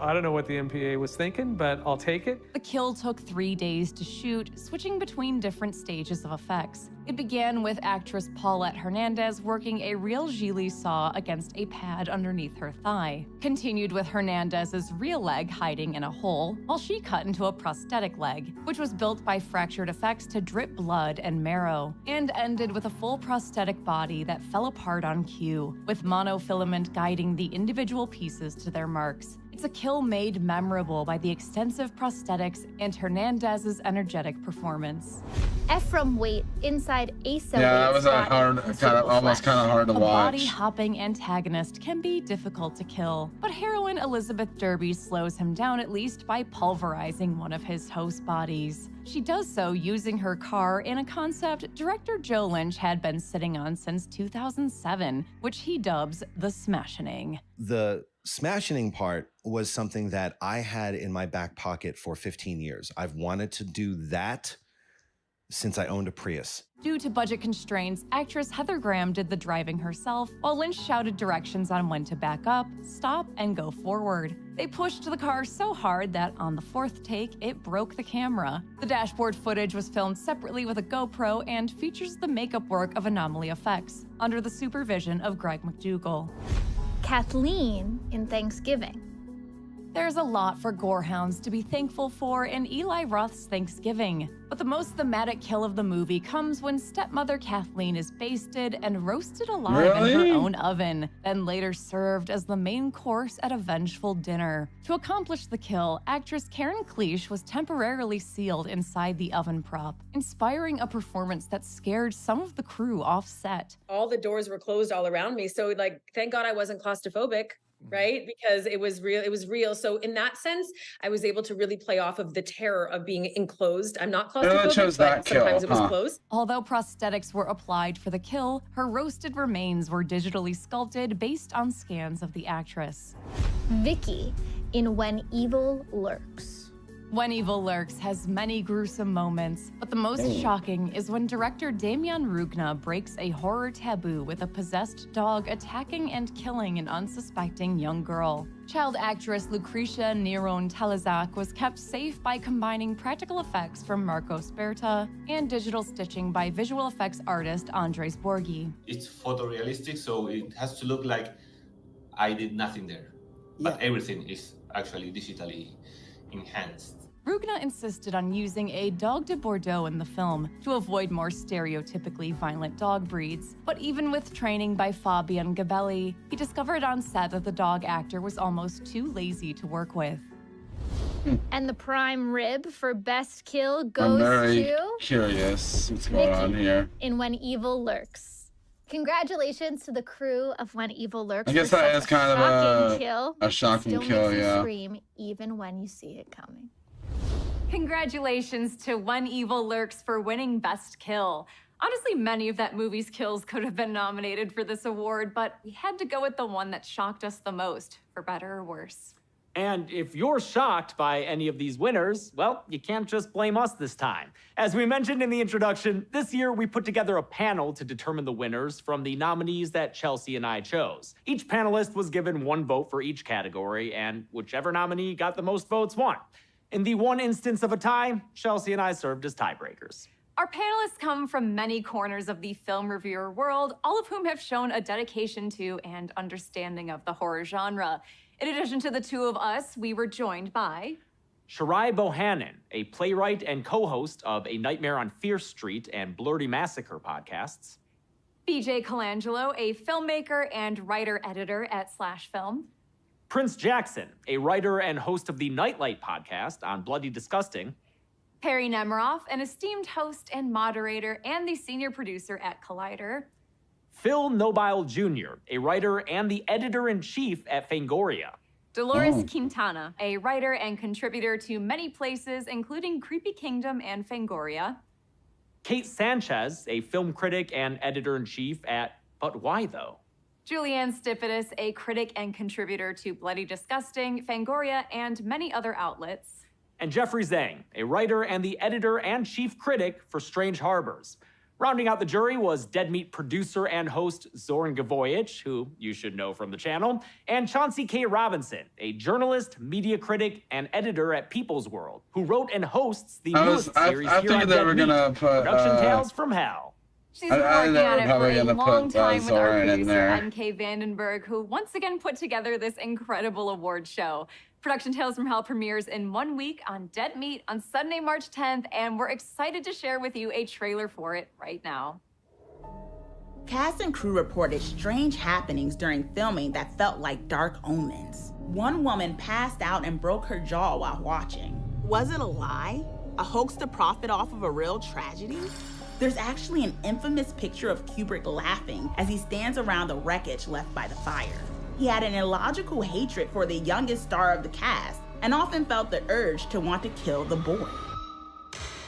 I don't know what the MPA was thinking, but I'll take it. The kill took 3 days to shoot, switching between different stages of effects. It began with actress Paulette Hernandez working a real Gigli saw against a pad underneath her thigh. Continued with Hernandez's real leg hiding in a hole, while she cut into a prosthetic leg, which was built by Fractured Effects to drip blood and marrow, and ended with a full prosthetic body that fell apart on cue, with monofilament guiding the individual pieces to their marks. It's a kill made memorable by the extensive prosthetics and Hernandez's energetic performance. Ephraim Waite inside Asa. Yeah, that was a hard, almost kind of hard to a watch. body-hopping antagonist can be difficult to kill, but heroine Elizabeth Derby slows him down at least by pulverizing one of his host bodies. She does so using her car in a concept director Joe Lynch had been sitting on since 2007, which he dubs the Smashining. The Smashining part was something that I had in my back pocket for 15 years. I've wanted to do that since I owned a Prius. Due to budget constraints, actress Heather Graham did the driving herself, while Lynch shouted directions on when to back up, stop, and go forward. They pushed the car so hard that on the 4th take, it broke the camera. The dashboard footage was filmed separately with a GoPro and features the makeup work of Anomaly Effects, under the supervision of Greg McDougall. Kathleen in Thanksgiving. There's a lot for gorehounds to be thankful for in Eli Roth's Thanksgiving, but the most thematic kill of the movie comes when stepmother Kathleen is basted and roasted alive in her own oven, then later served as the main course at a vengeful dinner. To accomplish the kill, actress Karen Cleesh was temporarily sealed inside the oven prop, inspiring a performance that scared some of the crew off set. All the doors were closed all around me, so thank God I wasn't claustrophobic. Right? Because it was real. So in that sense, I was able to really play off of the terror of being enclosed. I'm not claustrophobic, but sometimes it was closed. Although prosthetics were applied for the kill, her roasted remains were digitally sculpted based on scans of the actress. Vicky in When Evil Lurks. When Evil Lurks has many gruesome moments, but the most shocking is when director Damian Rugna breaks a horror taboo with a possessed dog attacking and killing an unsuspecting young girl. Child actress Lucretia Neron Telezak was kept safe by combining practical effects from Marco Sperta and digital stitching by visual effects artist Andres Borghi. It's photorealistic, so it has to look like I did nothing there. But everything is actually digitally enhanced. Rugna insisted on using a dog de Bordeaux in the film to avoid more stereotypically violent dog breeds. But even with training by Fabian Gabelli, he discovered on set that the dog actor was almost too lazy to work with. And the prime rib for best kill I'm goes very to curious what's going on here. in When Evil Lurks. Congratulations to the crew of When Evil Lurks. I guess for that such is kind of shocking kill. a shocking Still kill, makes you yeah. scream even when you see it coming. Congratulations to When Evil Lurks for winning Best Kill. Honestly, many of that movie's kills could have been nominated for this award, but we had to go with the one that shocked us the most, for better or worse. And if you're shocked by any of these winners, well, you can't just blame us this time. As we mentioned in the introduction, this year we put together a panel to determine the winners from the nominees that Chelsea and I chose. Each panelist was given 1 vote for each category, and whichever nominee got the most votes won. In the one instance of a tie, Chelsea and I served as tiebreakers. Our panelists come from many corners of the film reviewer world, all of whom have shown a dedication to and understanding of the horror genre. In addition to the two of us, we were joined by Shirai Bohannon, a playwright and co-host of A Nightmare on Fierce Street and Blurty Massacre podcasts. BJ Colangelo, a filmmaker and writer-editor at Slash Film. Prince Jackson, a writer and host of the Nightlight podcast on Bloody Disgusting. Perry Nemiroff, an esteemed host and moderator and the senior producer at Collider. Phil Nobile Jr., a writer and the editor-in-chief at Fangoria. Dolores Quintana, a writer and contributor to many places, including Creepy Kingdom and Fangoria. Kate Sanchez, a film critic and editor-in-chief at But Why Though? Julianne Stipidis, a critic and contributor to Bloody Disgusting, Fangoria, and many other outlets. And Jeffrey Zhang, a writer and the editor and chief critic for Strange Harbors. Rounding out the jury was Dead Meat producer and host Zoran Gavoyich, who you should know from the channel, and Chauncey K. Robinson, a journalist, media critic, and editor at People's World, who wrote and hosts the newest series I here on figured they Dead were Meat, gonna put Production Tales from Hell. She's been working on it for a long time with our Zoran in producer, there. N.K. Vandenberg, who once again put together this incredible award show. Production Tales from Hell premieres in 1 week on Dead Meat on Sunday, March 10th, and we're excited to share with you a trailer for it right now. Cast and crew reported strange happenings during filming that felt like dark omens. One woman passed out and broke her jaw while watching. Was it a lie? A hoax to profit off of a real tragedy? There's actually an infamous picture of Kubrick laughing as he stands around the wreckage left by the fire. He had an illogical hatred for the youngest star of the cast and often felt the urge to want to kill the boy.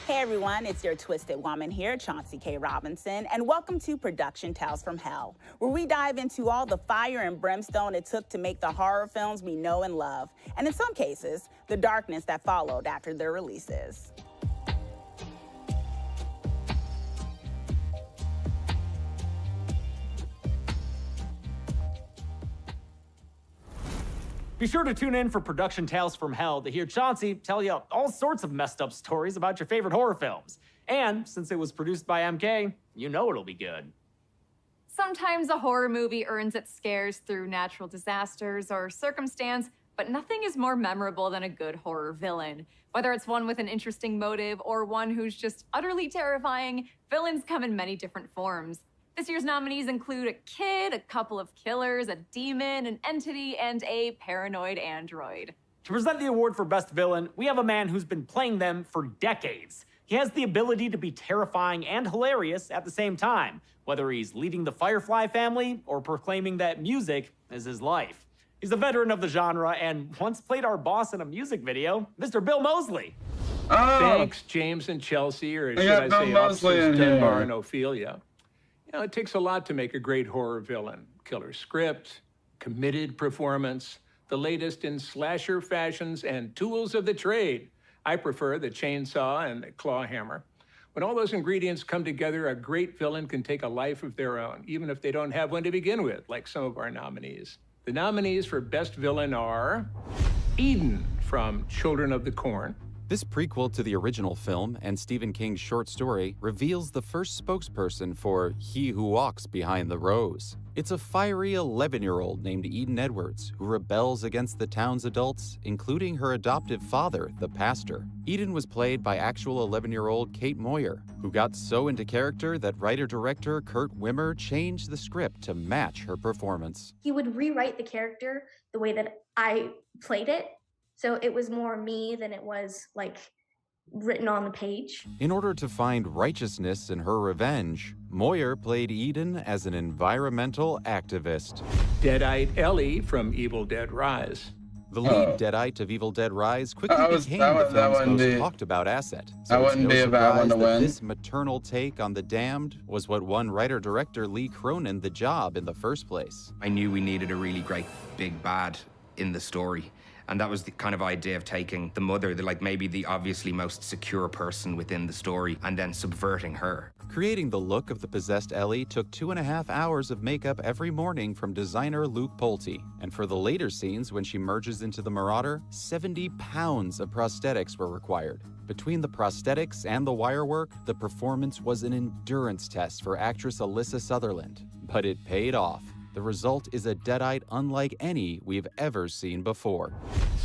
Hey everyone, it's your Twisted Woman here, Chauncey K. Robinson, and welcome to Production Tales from Hell, where we dive into all the fire and brimstone it took to make the horror films we know and love, and in some cases, the darkness that followed after their releases. Be sure to tune in for Production Tales from Hell to hear Chauncey tell you all sorts of messed up stories about your favorite horror films. And since it was produced by MK, you know it'll be good. Sometimes a horror movie earns its scares through natural disasters or circumstance, but nothing is more memorable than a good horror villain. Whether it's one with an interesting motive or one who's just utterly terrifying, villains come in many different forms. This year's nominees include a kid, a couple of killers, a demon, an entity, and a paranoid android. To present the award for Best Villain, we have a man who's been playing them for decades. He has the ability to be terrifying and hilarious at the same time, whether he's leading the Firefly family or proclaiming that music is his life. He's a veteran of the genre and once played our boss in a music video, Mr. Bill Moseley. Thanks, James and Chelsea, or should I say officers Dunbar and Ophelia. You know, it takes a lot to make a great horror villain. Killer script, committed performance, the latest in slasher fashions, and tools of the trade. I prefer the chainsaw and the claw hammer. When all those ingredients come together, a great villain can take a life of their own, even if they don't have one to begin with, like some of our nominees. The nominees for Best Villain are Eden from Children of the Corn. This prequel to the original film and Stephen King's short story reveals the first spokesperson for He Who Walks Behind the Rose. It's a fiery 11-year-old named Eden Edwards who rebels against the town's adults, including her adoptive father, the pastor. Eden was played by actual 11-year-old Kate Moyer, who got so into character that writer-director Kurt Wimmer changed the script to match her performance. He would rewrite the character the way that I played it. So it was more me than it was like written on the page. In order to find righteousness in her revenge, Moyer played Eden as an environmental activist. Deadite Ellie from Evil Dead Rise. The lead Deadite of Evil Dead Rise quickly became the film's most talked about asset. So it's no surprise that this maternal take on the damned was what won writer-director Lee Cronin the job in the first place. I knew we needed a really great big bad in the story. And that was the kind of idea of taking the mother, like maybe the obviously most secure person within the story, and then subverting her. Creating the look of the possessed Ellie took 2.5 hours of makeup every morning from designer Luke Pulte. And for the later scenes when she merges into the Marauder, 70 pounds of prosthetics were required. Between the prosthetics and the wire work, the performance was an endurance test for actress Alyssa Sutherland. But it paid off. The result is a Deadite unlike any we've ever seen before.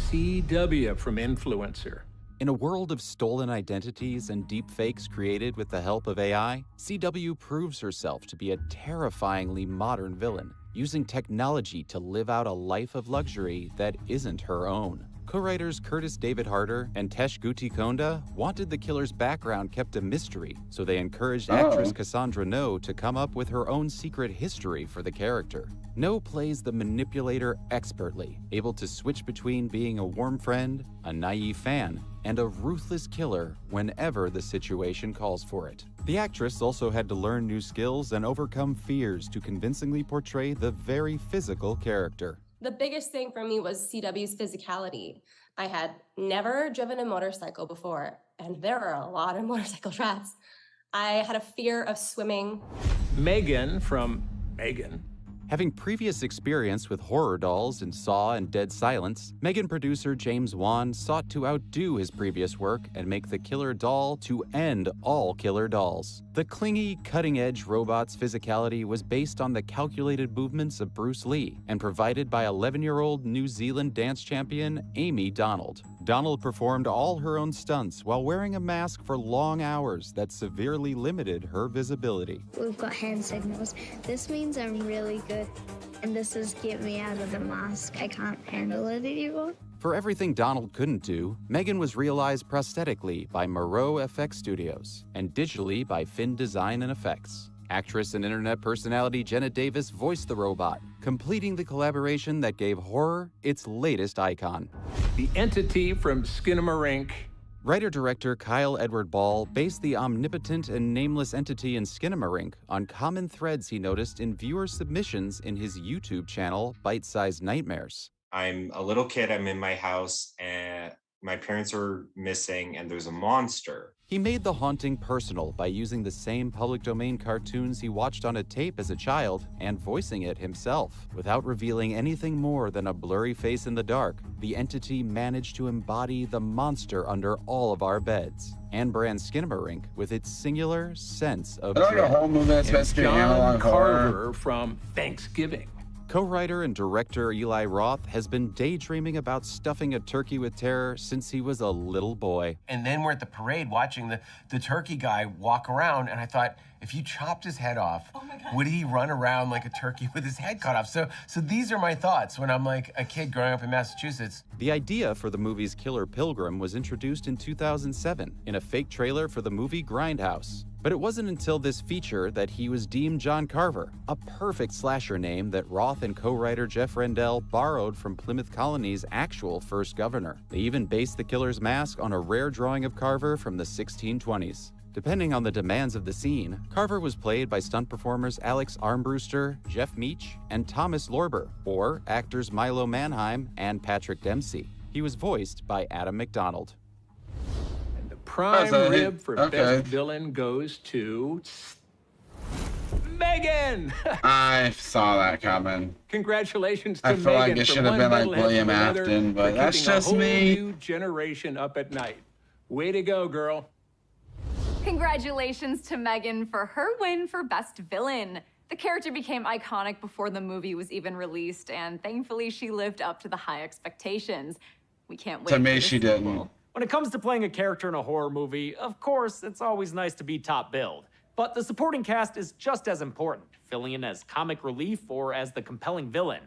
CW from Influencer. In a world of stolen identities and deepfakes created with the help of AI, CW proves herself to be a terrifyingly modern villain, using technology to live out a life of luxury that isn't her own. Co-writers Curtis David Harder and Tesh Gutikonda wanted the killer's background kept a mystery, so they encouraged actress Cassandra No to come up with her own secret history for the character. No plays the manipulator expertly, able to switch between being a warm friend, a naive fan, and a ruthless killer whenever the situation calls for it. The actress also had to learn new skills and overcome fears to convincingly portray the very physical character. The biggest thing for me was CW's physicality. I had never driven a motorcycle before, and there are a lot of motorcycle tracks. I had a fear of swimming. Megan from Megan. Having previous experience with horror dolls in Saw and Dead Silence, Megan producer James Wan sought to outdo his previous work and make the killer doll to end all killer dolls. The clingy, cutting-edge robot's physicality was based on the calculated movements of Bruce Lee and provided by 11-year-old New Zealand dance champion Amy Donald. Donald performed all her own stunts while wearing a mask for long hours that severely limited her visibility. We've got hand signals. This means I'm really good, and this is get me out of the mask. I can't handle it anymore. For everything Donald couldn't do, Megan was realized prosthetically by Moreau FX Studios and digitally by Finn Design and Effects. Actress and internet personality Jenna Davis voiced the robot, completing the collaboration that gave horror its latest icon. The Entity from Skinamarink. Writer-director Kyle Edward Ball based the omnipotent and nameless entity in Skinamarink on common threads he noticed in viewer submissions in his YouTube channel, Bite-Sized Nightmares. I'm a little kid, I'm in my house, and my parents are missing, and there's a monster. He made the haunting personal by using the same public domain cartoons he watched on a tape as a child and voicing it himself. Without revealing anything more than a blurry face in the dark, the entity managed to embody the monster under all of our beds and brand Skinamarink with its singular sense of dread. A whole movie that's supposed to be analog Carver horror. from Thanksgiving. Co-writer and director Eli Roth has been daydreaming about stuffing a turkey with terror since he was a little boy. And then we're at the parade watching the turkey guy walk around, and I thought, if you chopped his head off, would he run around like a turkey with his head cut off? So these are my thoughts when I'm like a kid growing up in Massachusetts. The idea for the movie's Killer Pilgrim was introduced in 2007 in a fake trailer for the movie Grindhouse. But it wasn't until this feature that he was deemed John Carver, a perfect slasher name that Roth and co-writer Jeff Rendell borrowed from Plymouth Colony's actual first governor. They even based the killer's mask on a rare drawing of Carver from the 1620s. Depending on the demands of the scene, Carver was played by stunt performers Alex Armbruster, Jeff Meach, and Thomas Lorber, or actors Milo Manheim and Patrick Dempsey. He was voiced by Adam McDonald. Prime rib for best villain goes to Megan. I saw that coming. Congratulations to I Megan. feel like it should have been like William Afton, but that's just me. New generation up at night. Way to go, girl. Congratulations to Megan for her win for Best Villain. The character became iconic before the movie was even released, and thankfully she lived up to the high expectations. We can't wait. To me, she didn't. When it comes to playing a character in a horror movie, of course, it's always nice to be top billed. But the supporting cast is just as important, filling in as comic relief or as the compelling villain.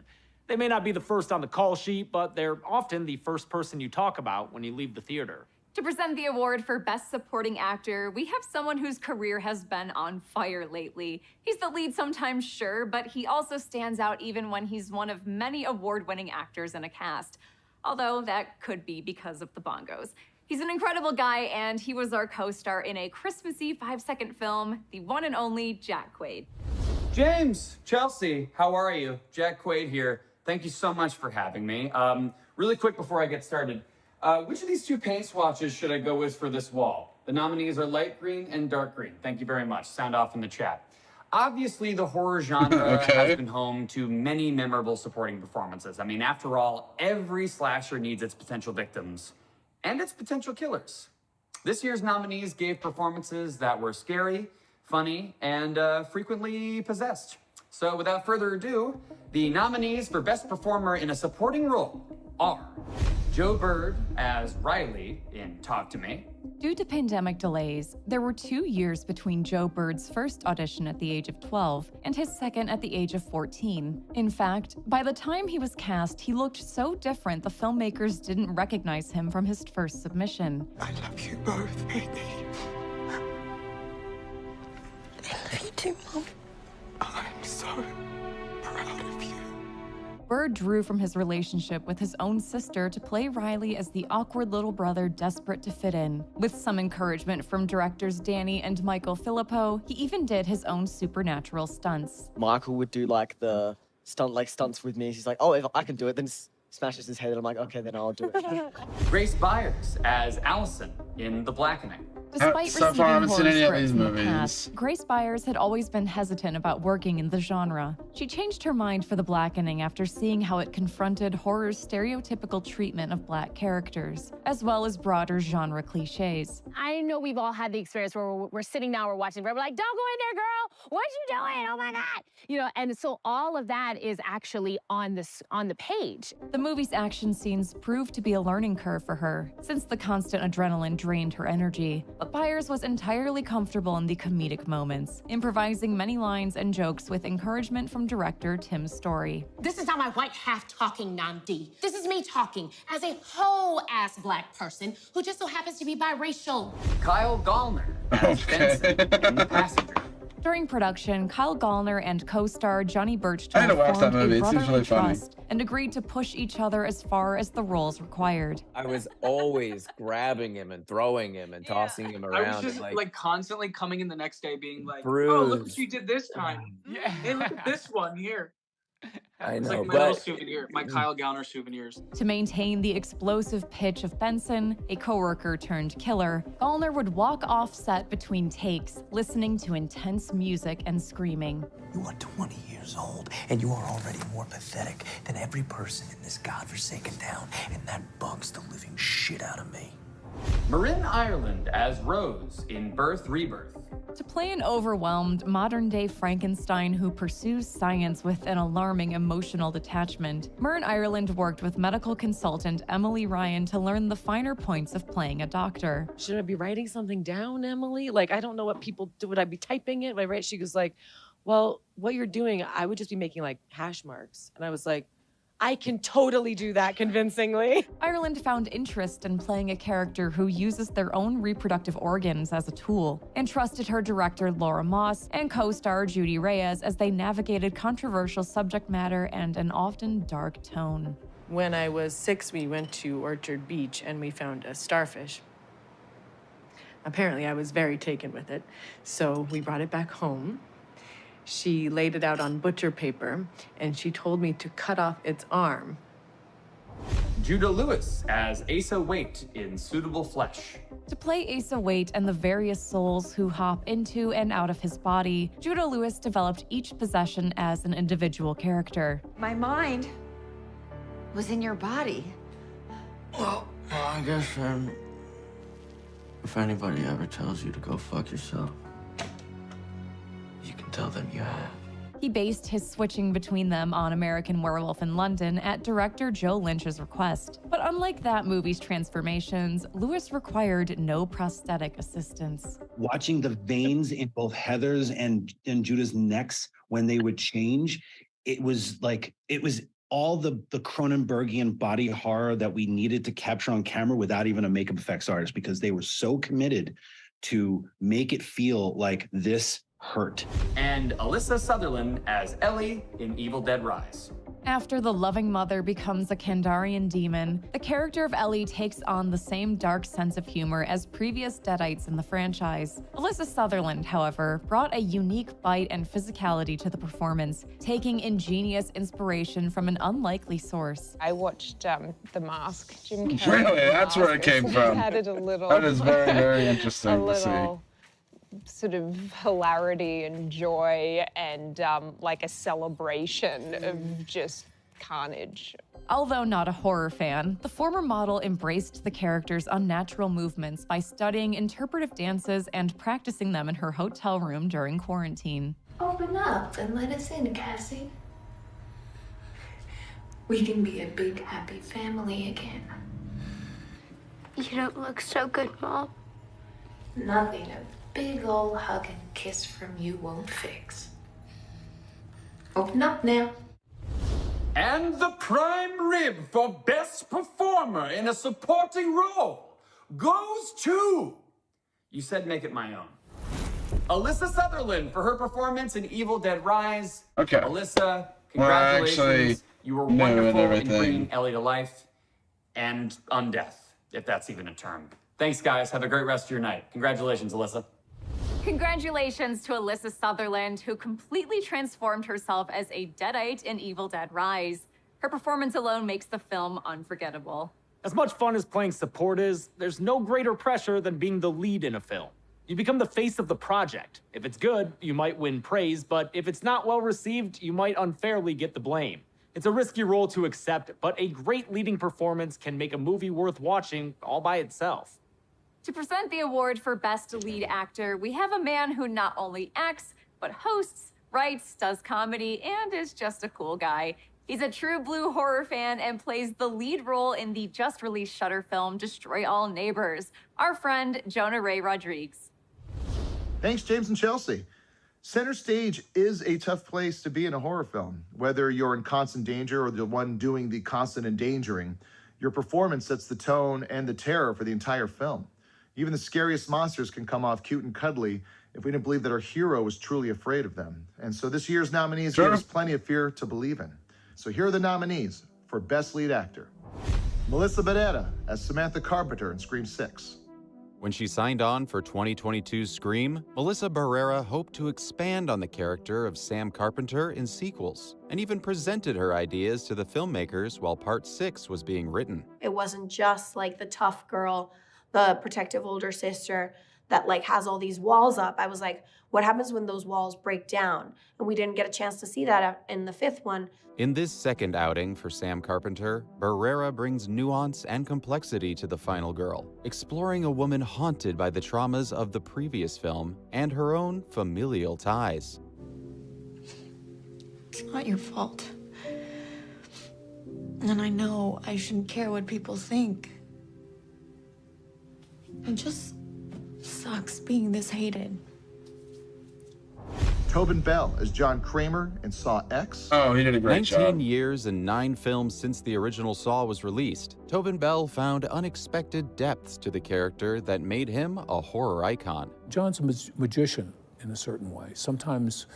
They may not be the first on the call sheet, but they're often the first person you talk about when you leave the theater. To present the award for Best Supporting Actor, we have someone whose career has been on fire lately. He's the lead sometimes, sure, but he also stands out even when he's one of many award-winning actors in a cast. Although that could be because of the bongos. He's an incredible guy, and he was our co-star in a Christmassy 5-second film, the one and only Jack Quaid. James, Chelsea, how are you? Jack Quaid here. Thank you so much for having me. Really quick before I get started, which of these two paint swatches should I go with for this wall? The nominees are light green and dark green. Thank you very much. Sound off in the chat. Obviously, the horror genre has been home to many memorable supporting performances. I mean, after all, every slasher needs its potential victims and its potential killers. This year's nominees gave performances that were scary, funny, and frequently possessed. So without further ado, the nominees for Best Performer in a Supporting Role are Joe Bird as Riley in Talk to Me. Due to pandemic delays, there were 2 years between Joe Bird's first audition at the age of 12 and his second at the age of 14. In fact, by the time he was cast, he looked so different the filmmakers didn't recognize him from his first submission. I love you both, baby. I love you too, Mom. I'm so proud of you. Bird drew from his relationship with his own sister to play Riley as the awkward little brother desperate to fit in. With some encouragement from directors Danny and Michael Filippo, he even did his own supernatural stunts. Michael would do like the stunts with me. He's like, oh, if I can do it, then smashes his head, and I'm like, okay, then I'll do it. Grace Byers as Allison in The Blackening. Despite So far, I haven't seen any of these receiving horror scripts in the movies. past, Grace Byers had always been hesitant about working in the genre. She changed her mind for The Blackening after seeing how it confronted horror's stereotypical treatment of Black characters, as well as broader genre cliches. I know we've all had the experience where we're sitting down, we're watching, we're like, don't go in there, girl. What you doing? Oh my God. You know, and so all of that is actually on the page. The movie's action scenes proved to be a learning curve for her, since the constant adrenaline drained her energy. But Byers was entirely comfortable in the comedic moments, improvising many lines and jokes with encouragement from director Tim Story. This is not my white half talking, Nandi. This is me talking as a whole-ass Black person who just so happens to be biracial. Kyle Gallner as Benson in The Passenger. During production, Kyle Gallner and co-star Johnny I need Birchton to watch that formed movie. a It seems brotherly really funny. trust and agreed to push each other as far as the roles required. I was always grabbing him and throwing him and tossing him around. I was just and, like constantly coming in the next day being like, oh, bruised. look what you did this time. Yeah. Hey, look at this one here. I It's know, like my little but souvenir, my Kyle Gallner souvenirs. To maintain the explosive pitch of Benson, a coworker turned killer, Gallner would walk off set between takes, listening to intense music and screaming. You are 20 years old, and you are already more pathetic than every person in this godforsaken town, and that bugs the living shit out of me. Marin Ireland as Rose in Birth Rebirth. To play an overwhelmed, modern-day Frankenstein who pursues science with an alarming emotional detachment, Marin Ireland worked with medical consultant Emily Ryan to learn the finer points of playing a doctor. Should I be writing something down, Emily? Like, I don't know what people do. Would I be typing it? Would I write? She goes like, well, what you're doing, I would just be making like hash marks. And I was like, I can totally do that convincingly. Ireland found interest in playing a character who uses their own reproductive organs as a tool, and trusted her director Laura Moss and co-star Judy Reyes as they navigated controversial subject matter and an often dark tone. When I was 6, we went to Orchard Beach and we found a starfish. Apparently, I was very taken with it, so we brought it back home. She laid it out on butcher paper, and she told me to cut off its arm. Judah Lewis as Asa Waite in Suitable Flesh. To play Asa Waite and the various souls who hop into and out of his body, Judah Lewis developed each possession as an individual character. My mind was in your body. Well, I guess if anybody ever tells you to go fuck yourself, you can tell them you have. He based his switching between them on American Werewolf in London at director Joe Lynch's request. But unlike that movie's transformations, Lewis required no prosthetic assistance. Watching the veins in both Heather's and Judah's necks when they would change, it was all the Cronenbergian body horror that we needed to capture on camera without even a makeup effects artist, because they were so committed to make it feel like this hurt. And Alyssa Sutherland as Ellie in Evil Dead Rise. After the loving mother becomes a Kandarian demon, the character of Ellie takes on the same dark sense of humor as previous Deadites in the franchise. Alyssa Sutherland, however, brought a unique bite and physicality to the performance, taking ingenious inspiration from an unlikely source. I watched The Mask, Jim Carrey. Really? That's where it came from. Added a little. That is very, very interesting a to see. little sort of hilarity and joy and like a celebration of just carnage. Although not a horror fan, the former model embraced the character's unnatural movements by studying interpretive dances and practicing them in her hotel room during quarantine. Open up and let us in, Cassie. We can be a big, happy family again. You don't look so good, Mom. Nothing a big old hug and kiss from you won't fix. Open up now. And the prime rib for Best Performer in a Supporting Role goes to... You said make it my own. Alyssa Sutherland for her performance in Evil Dead Rise. Okay. Alyssa, congratulations. You were wonderful in bringing everything. Ellie to life and undeath, if that's even a term. Thanks, guys. Have a great rest of your night. Congratulations, Alyssa. Congratulations to Alyssa Sutherland, who completely transformed herself as a Deadite in Evil Dead Rise. Her performance alone makes the film unforgettable. As much fun as playing support is, there's no greater pressure than being the lead in a film. You become the face of the project. If it's good, you might win praise, but if it's not well received, you might unfairly get the blame. It's a risky role to accept, but a great leading performance can make a movie worth watching all by itself. To present the award for Best Lead Actor, we have a man who not only acts, but hosts, writes, does comedy, and is just a cool guy. He's a true blue horror fan and plays the lead role in the just-released Shudder film, Destroy All Neighbors. Our friend, Jonah Ray Rodriguez. Thanks, James and Chelsea. Center stage is a tough place to be in a horror film. Whether you're in constant danger or the one doing the constant endangering, your performance sets the tone and the terror for the entire film. Even the scariest monsters can come off cute and cuddly if we didn't believe that our hero was truly afraid of them. And so this year's nominees give us plenty of fear to believe in. So here are the nominees for Best Lead Actor. Melissa Barrera as Samantha Carpenter in Scream 6. When she signed on for 2022's Scream, Melissa Barrera hoped to expand on the character of Sam Carpenter in sequels, and even presented her ideas to the filmmakers while Part 6 was being written. It wasn't just like the tough girl, the protective older sister that like has all these walls up. I was like, what happens when those walls break down? And we didn't get a chance to see that in the fifth one. In this second outing for Sam Carpenter, Barrera brings nuance and complexity to the final girl, exploring a woman haunted by the traumas of the previous film and her own familial ties. It's not your fault. And I know I shouldn't care what people think. It just sucks being this hated. Tobin Bell as John Kramer in Saw X. Oh, he did a great 19 years and 9 films since the original Saw was released, Tobin Bell found unexpected depths to the character that made him a horror icon. John's a magician in a certain way. Sometimes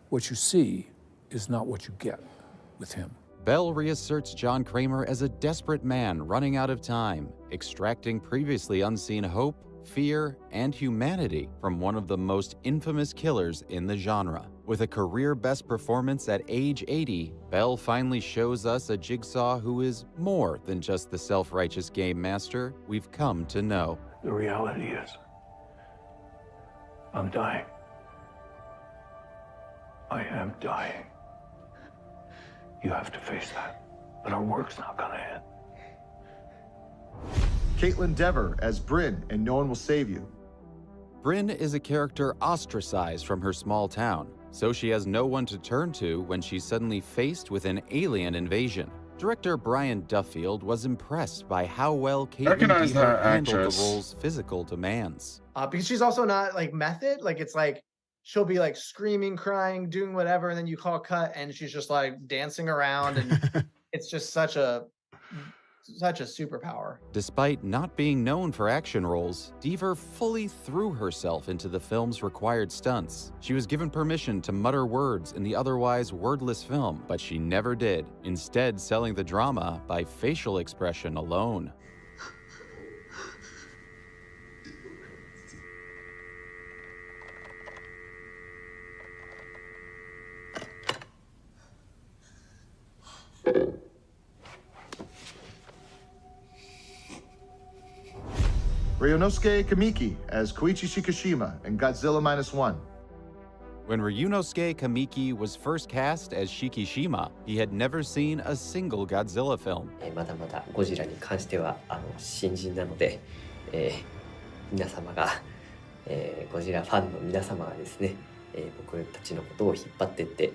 what you see is not what you get with him. Bell reasserts John Kramer as a desperate man running out of time, extracting previously unseen hope, fear, and humanity from one of the most infamous killers in the genre. With a career-best performance at age 80, Bell finally shows us a Jigsaw who is more than just the self-righteous game master we've come to know. The reality is, I'm dying. I am dying. You have to face that, but our work's not gonna end. Caitlin Dever as Bryn in No One Will Save You. Bryn is a character ostracized from her small town, so she has no one to turn to when she's suddenly faced with an alien invasion. Director Brian Duffield was impressed by how well Caitlin Dever handled the role's physical demands. Because she's also not like method, like it's like she'll be like screaming, crying, doing whatever, and then you call cut and she's just like dancing around and it's just such a superpower. Despite not being known for action roles, Deaver fully threw herself into the film's required stunts. She was given permission to mutter words in the otherwise wordless film, but she never did, instead selling the drama by facial expression alone. Ryunosuke Kamiki as Koichi Shikishima in Godzilla -1. When Ryunosuke Kamiki was first cast as Shikishima, he had never seen a single Godzilla film. まだまだゴジラに関しては新人なので、皆様が、ゴジラファンの皆様がですね、僕たちのことを引っ張っていって、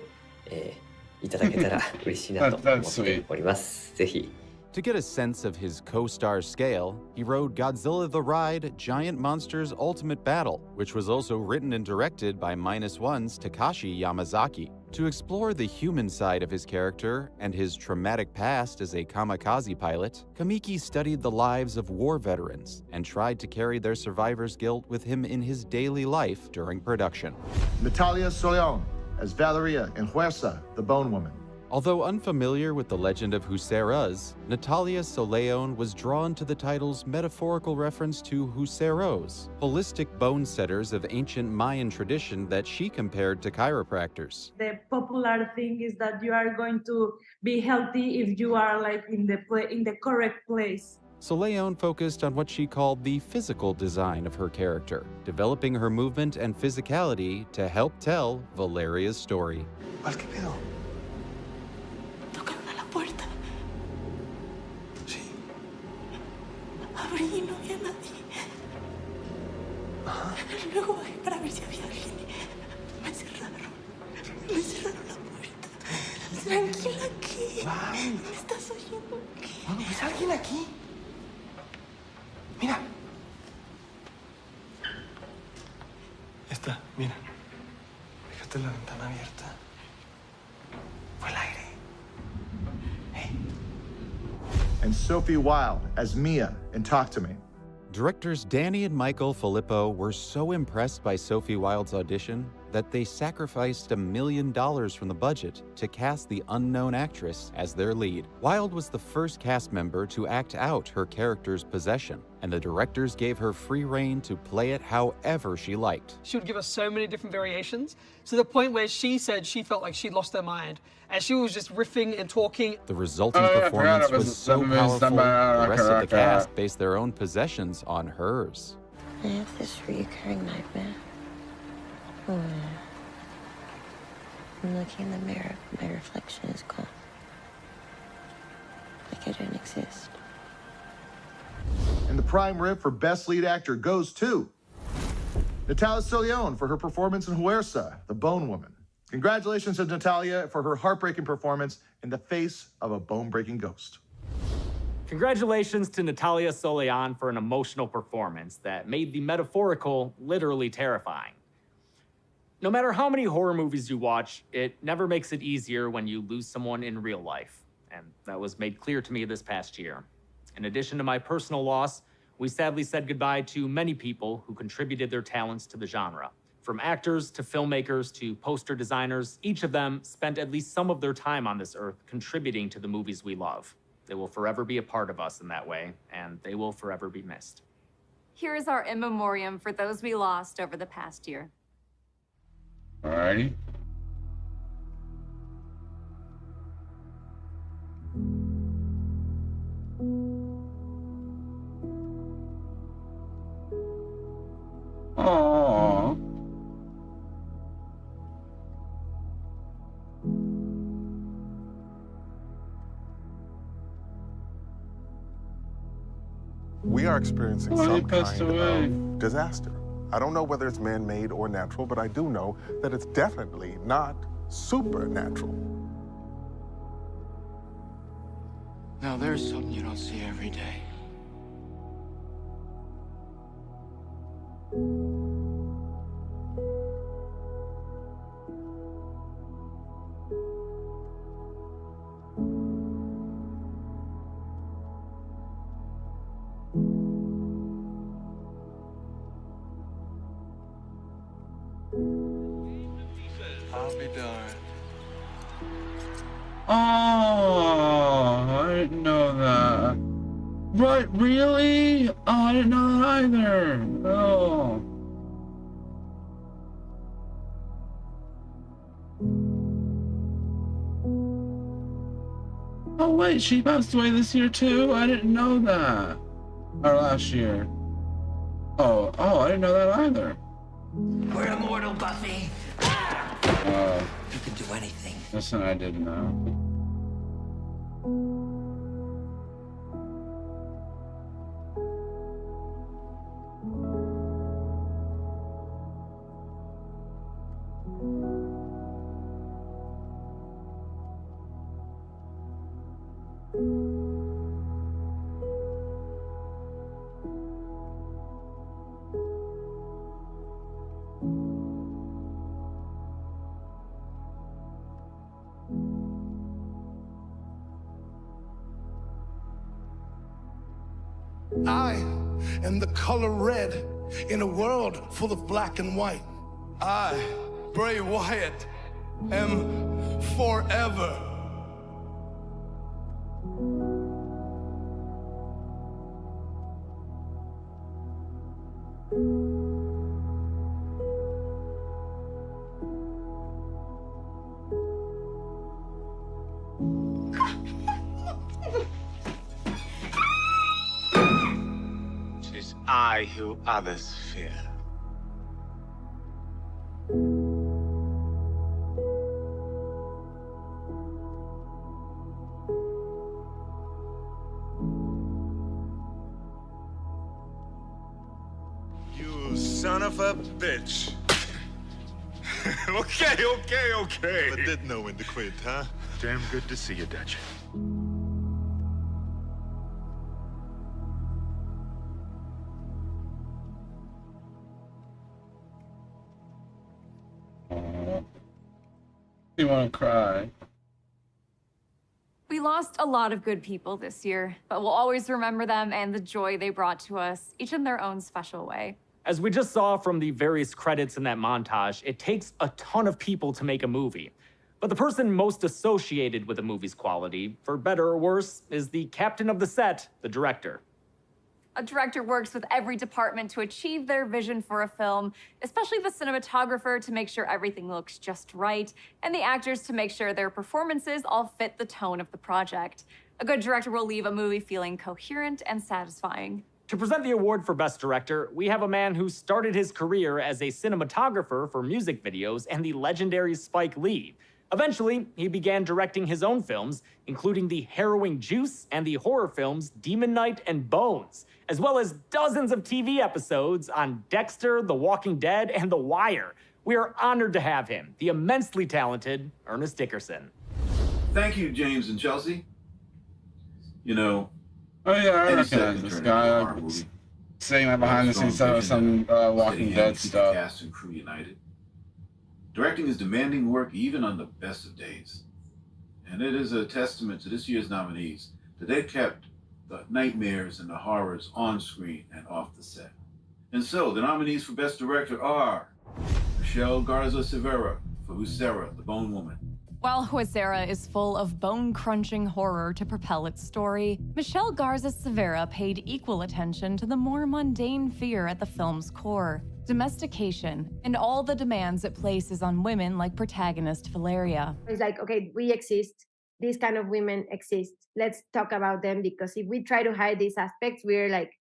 いただけたら嬉しいなと思っております。ぜひ。 To get a sense of his co-star scale, he wrote Godzilla the Ride: Giant Monsters Ultimate Battle, which was also written and directed by -1's Takashi Yamazaki. To explore the human side of his character and his traumatic past as a kamikaze pilot, Kamiki studied the lives of war veterans and tried to carry their survivor's guilt with him in his daily life during production. Natalia Soleon as Valeria in Huersa, the Bone Woman. Although unfamiliar with the legend of Huseras, Natalia Soleon was drawn to the title's metaphorical reference to Huseros, holistic bone setters of ancient Mayan tradition that she compared to chiropractors. The popular thing is that you are going to be healthy if you are like in the correct place. Soleon focused on what she called the physical design of her character, developing her movement and physicality to help tell Valeria's story. Abrí y no había nadie. Luego bajé para ver si había alguien. Me cerraron la puerta. Tranquila, ¿qué? ¿Me estás oyendo? ¿Qué? ¿Ves a alguien aquí? Mira. Está, mira. Fíjate la ventana abierta. Fue el aire. And Sophie Wilde as Mia in Talk to Me. Directors Danny and Michael Filippo were so impressed by Sophie Wilde's audition that they sacrificed $1 million from the budget to cast the unknown actress as their lead. Wilde was the first cast member to act out her character's possession, and the directors gave her free rein to play it however she liked. She would give us so many different variations, to the point where she said she felt like she'd lost her mind, and she was just riffing and talking. The resulting performance was so powerful, the rest of the cast based their own possessions on hers. I have this recurring nightmare. I'm looking in the mirror, but my reflection is gone. Like I don't exist. And the prime rib for Best Lead Actor goes to Natalia Soleon for her performance in Huersa, the Bone Woman. Congratulations to Natalia for her heartbreaking performance in the face of a bone-breaking ghost. Congratulations to Natalia Soleon for an emotional performance that made the metaphorical literally terrifying. No matter how many horror movies you watch, it never makes it easier when you lose someone in real life. And that was made clear to me this past year. In addition to my personal loss, we sadly said goodbye to many people who contributed their talents to the genre. From actors to filmmakers to poster designers, each of them spent at least some of their time on this earth contributing to the movies we love. They will forever be a part of us in that way, and they will forever be missed. Here is our in memoriam for those we lost over the past year. Alrighty. Aww. We are experiencing some kind of disaster. I don't know whether it's man-made or natural, but I do know that it's definitely not supernatural. Now there's something you don't see every day. darn. Oh, I didn't know that. Right, really? Oh, I didn't know that either. Oh. Oh wait, she passed away this year too? I didn't know that. Or last year. Oh, I didn't know that either. We're immortal, Buffy. You can do anything. Listen, I didn't know. I am the color red in a world full of black and white. I, Bray Wyatt, am forever. I who others fear. You son of a bitch. Okay. I did know when to quit, huh? Damn good to see you, Dutch. You want to cry. We lost a lot of good people this year, but we'll always remember them and the joy they brought to us, each in their own special way. As we just saw from the various credits in that montage, it takes a ton of people to make a movie. But the person most associated with a movie's quality, for better or worse, is the captain of the set, the director. A director works with every department to achieve their vision for a film, especially the cinematographer to make sure everything looks just right, and the actors to make sure their performances all fit the tone of the project. A good director will leave a movie feeling coherent and satisfying. To present the award for Best Director, we have a man who started his career as a cinematographer for music videos and the legendary Spike Lee. Eventually, he began directing his own films, including the harrowing Juice and the horror films Demon Knight and Bones, as well as dozens of TV episodes on Dexter, The Walking Dead, and The Wire. We are honored to have him, the immensely talented Ernest Dickerson. Thank you, James and Chelsea. You know, oh yeah, I recognize this guy. Seeing that behind the scenes of some Walking Dead stuff. Cast and crew united. Directing is demanding work even on the best of days. And it is a testament to this year's nominees that they kept the nightmares and the horrors on screen and off the set. And so, the nominees for Best Director are Michelle Garza-Severa for Huesera, the Bone Woman. While Huesera is full of bone-crunching horror to propel its story, Michelle Garza-Severa paid equal attention to the more mundane fear at the film's core: domestication, and all the demands it places on women like protagonist Valeria. It's like, okay, we exist. These kind of women exist. Let's talk about them, because if we try to hide these aspects, we're like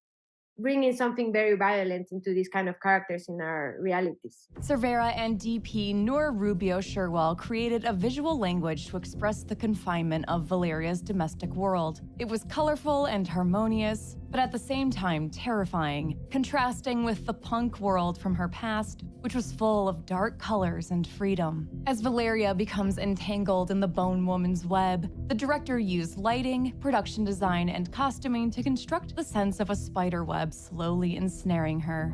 bringing something very violent into these kind of characters in our realities. Cervera and DP Noor Rubio Sherwell created a visual language to express the confinement of Valeria's domestic world. It was colorful and harmonious, but at the same time terrifying, contrasting with the punk world from her past, which was full of dark colors and freedom. As Valeria becomes entangled in the Bone Woman's web, the director used lighting, production design, and costuming to construct the sense of a spider web slowly ensnaring her.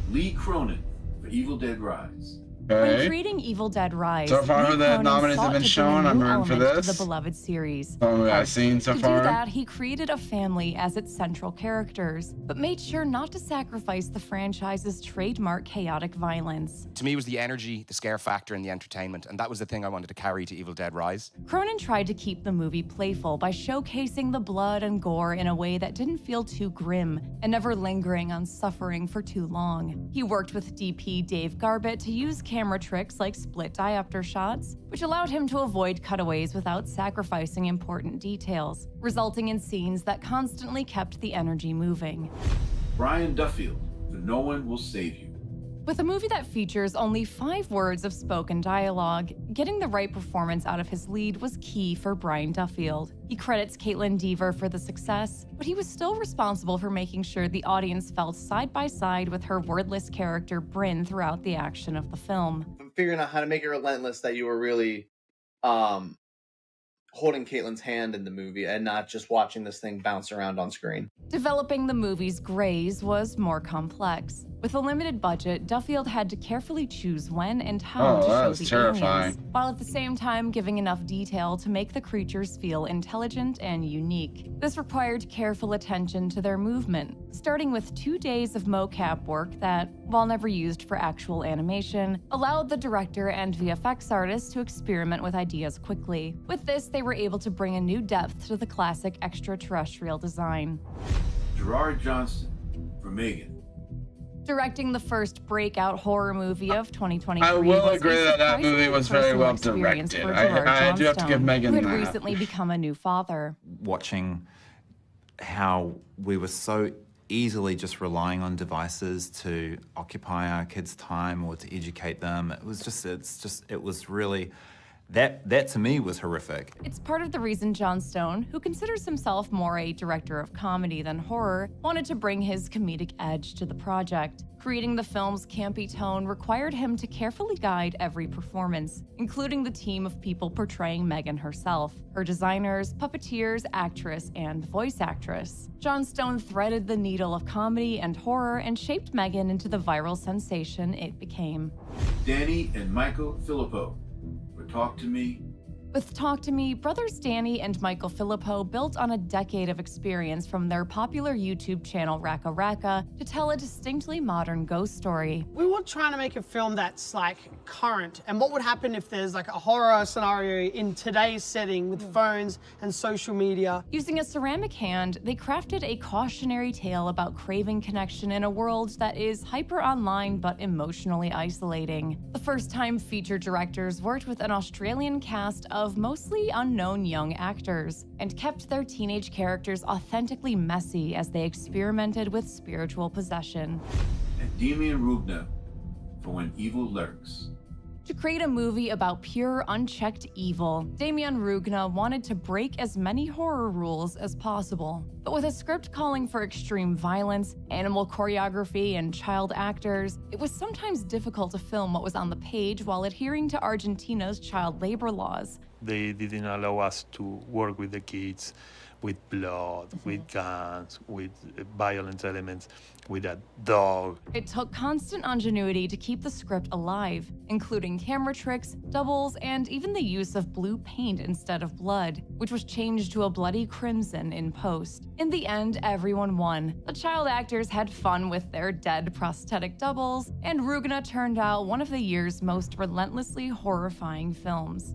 Lee Cronin for Evil Dead Rise. When creating Evil Dead Rise, So far, Lee the Cronin nominees sought have been to shown. bring a I'm new rooting for element to this. the beloved series. Only I've seen so to far. do that, he created a family as its central characters, but made sure not to sacrifice the franchise's trademark chaotic violence. To me, it was the energy, the scare factor, and the entertainment, and that was the thing I wanted to carry to Evil Dead Rise. Cronin tried to keep the movie playful by showcasing the blood and gore in a way that didn't feel too grim and never lingering on suffering for too long. He worked with DP Dave Garbett to use camera tricks like split diopter shots, which allowed him to avoid cutaways without sacrificing important details, resulting in scenes that constantly kept the energy moving. Brian Duffield, for No One Will Save You. With a movie that features only 5 words of spoken dialogue, getting the right performance out of his lead was key for Brian Duffield. He credits Caitlin Dever for the success, but he was still responsible for making sure the audience felt side by side with her wordless character Bryn throughout the action of the film. Figuring out how to make it relentless, that you were really holding Caitlin's hand in the movie and not just watching this thing bounce around on screen. Developing the movie's grays was more complex. With a limited budget, Duffield had to carefully choose when and how to show the aliens, while at the same time giving enough detail to make the creatures feel intelligent and unique. This required careful attention to their movement, starting with 2 days of mocap work that, while never used for actual animation, allowed the director and VFX artists to experiment with ideas quickly. With this, they were able to bring a new depth to the classic extraterrestrial design. Gerard Johnston, for Megan. Directing the first breakout horror movie of 2023, I will agree that that movie was very well directed. I do have to give Megan who had that. recently become a new father. Watching how we were so easily just relying on devices to occupy our kids' time or to educate them, it was really, that to me was horrific. It's part of the reason Jon Stone, who considers himself more a director of comedy than horror, wanted to bring his comedic edge to the project. Creating the film's campy tone required him to carefully guide every performance, including the team of people portraying Megan herself, her designers, puppeteers, actress, and voice actress. Jon Stone threaded the needle of comedy and horror and shaped Megan into the viral sensation it became. Danny and Michael Filippo, for Talk to Me. With Talk to Me, brothers Danny and Michael Filippo built on a decade of experience from their popular YouTube channel Raka Raka to tell a distinctly modern ghost story. We were trying to make a film that's like current, and what would happen if there's like a horror scenario in today's setting with phones and social media. Using a ceramic hand, they crafted a cautionary tale about craving connection in a world that is hyper online but emotionally isolating. The first-time feature directors worked with an Australian cast of mostly unknown young actors and kept their teenage characters authentically messy as they experimented with spiritual possession. And Demian Rugna, for When Evil Lurks. To create a movie about pure, unchecked evil, Demian Rugna wanted to break as many horror rules as possible. But with a script calling for extreme violence, animal choreography, and child actors, it was sometimes difficult to film what was on the page while adhering to Argentina's child labor laws. They didn't allow us to work with the kids with blood, with guns, with violent elements, with a dog. It took constant ingenuity to keep the script alive, including camera tricks, doubles, and even the use of blue paint instead of blood, which was changed to a bloody crimson in post. In the end, everyone won. The child actors had fun with their dead prosthetic doubles, and Rugna turned out one of the year's most relentlessly horrifying films.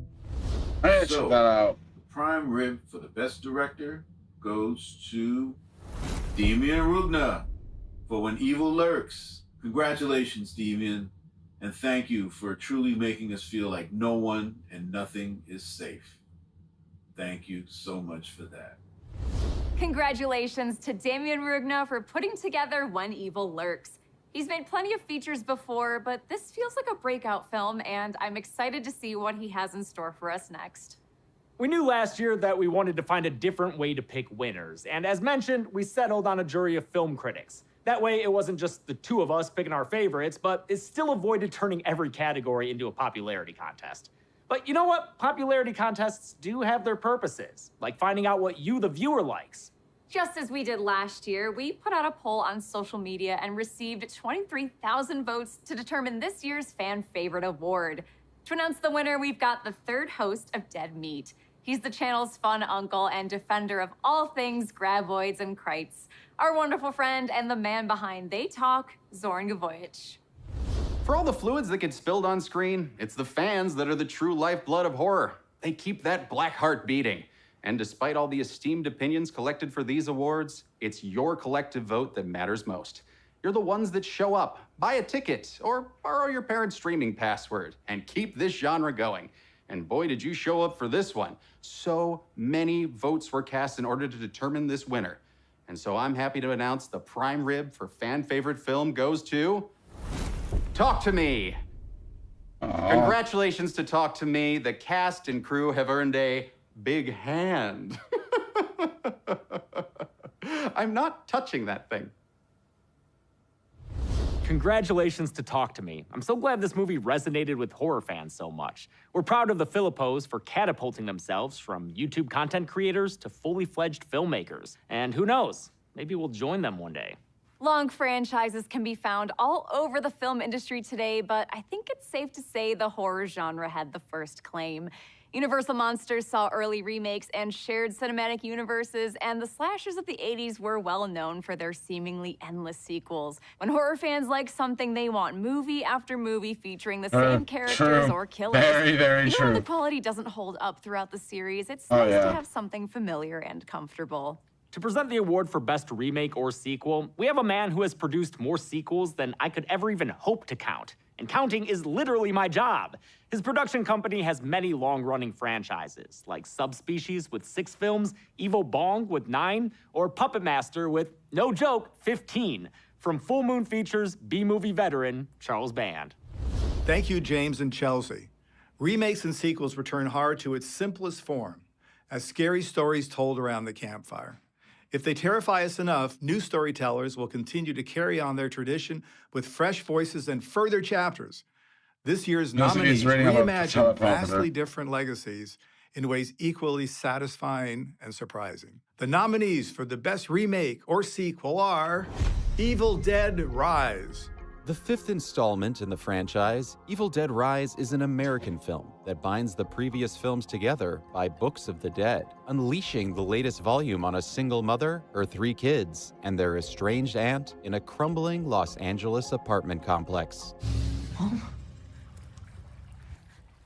Check that out. The prime rib for the best director goes to Demian Rugna for When Evil Lurks. Congratulations, Demian, and thank you for truly making us feel like no one and nothing is safe. Thank you so much for that. Congratulations to Demian Rugna for putting together When Evil Lurks. He's made plenty of features before, but this feels like a breakout film, and I'm excited to see what he has in store for us next. We knew last year that we wanted to find a different way to pick winners, and as mentioned, we settled on a jury of film critics. That way, it wasn't just the two of us picking our favorites, but it still avoided turning every category into a popularity contest. But you know what? Popularity contests do have their purposes, like finding out what you, the viewer, likes. Just as we did last year, we put out a poll on social media and received 23,000 votes to determine this year's fan favorite award. To announce the winner, we've got the third host of Dead Meat. He's the channel's fun uncle and defender of all things graboids and krites. Our wonderful friend and the man behind They Talk, Zoran Gavoyich. For all the fluids that get spilled on screen, it's the fans that are the true lifeblood of horror. They keep that black heart beating. And despite all the esteemed opinions collected for these awards, it's your collective vote that matters most. You're the ones that show up, buy a ticket, or borrow your parents' streaming password, and keep this genre going. And boy, did you show up for this one. So many votes were cast in order to determine this winner. And so I'm happy to announce the prime rib for fan favorite film goes to Talk to Me. Congratulations to Talk to Me. The cast and crew have earned a big hand. I'm not touching that thing. Congratulations to Talk to Me. I'm so glad this movie resonated with horror fans so much. We're proud of the Filippos for catapulting themselves from YouTube content creators to fully fledged filmmakers. And who knows, maybe we'll join them one day. Long franchises can be found all over the film industry today, but I think it's safe to say the horror genre had the first claim. Universal Monsters saw early remakes and shared cinematic universes, and the slashers of the 80s were well known for their seemingly endless sequels. When horror fans like something, they want movie after movie featuring the same characters or killers. Very, very Even true. when the quality doesn't hold up throughout the series, it's nice to have something familiar and comfortable. To present the award for Best Remake or Sequel, we have a man who has produced more sequels than I could ever even hope to count. And counting is literally my job. His production company has many long-running franchises, like Subspecies with 6 films, Evil Bong with 9, or Puppet Master with, no joke, 15. From Full Moon Features B-movie veteran, Charles Band. Thank you, James and Chelsea. Remakes and sequels return horror to its simplest form, as scary stories told around the campfire. If they terrify us enough, new storytellers will continue to carry on their tradition with fresh voices and further chapters. This year's nominees reimagine vastly different legacies in ways equally satisfying and surprising. The nominees for the best remake or sequel are Evil Dead Rise. The 5th installment in the franchise, Evil Dead Rise is an American film that binds the previous films together by books of the dead, unleashing the latest volume on a single mother, her 3 kids, and their estranged aunt in a crumbling Los Angeles apartment complex. Mom?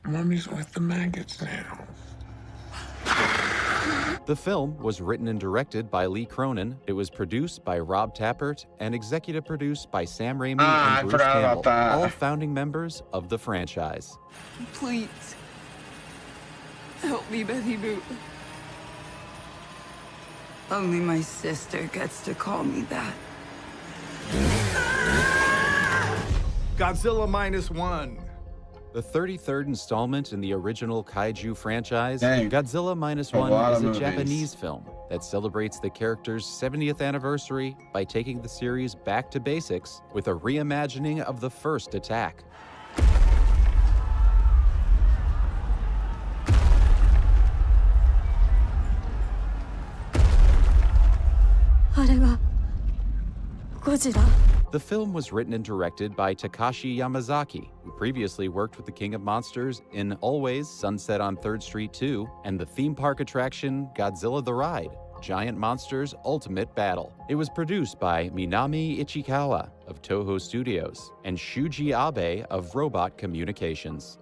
Mommy's with the maggots now. The film was written and directed by Lee Cronin. It was produced by Rob Tappert and executive produced by Sam Raimi and Bruce Campbell, all founding members of the franchise. Please, help me, Betty Boo. Only my sister gets to call me that. Godzilla -1. The 33rd installment in the original kaiju franchise, Dang. Godzilla -1 lot is of a movies. Japanese film that celebrates the character's 70th anniversary by taking the series back to basics with a reimagining of the first attack. The film was written and directed by Takashi Yamazaki, who previously worked with the King of Monsters in Always, Sunset on 3rd Street 2, and the theme park attraction Godzilla the Ride, Giant Monsters Ultimate Battle. It was produced by Minami Ichikawa of Toho Studios and Shuji Abe of Robot Communications.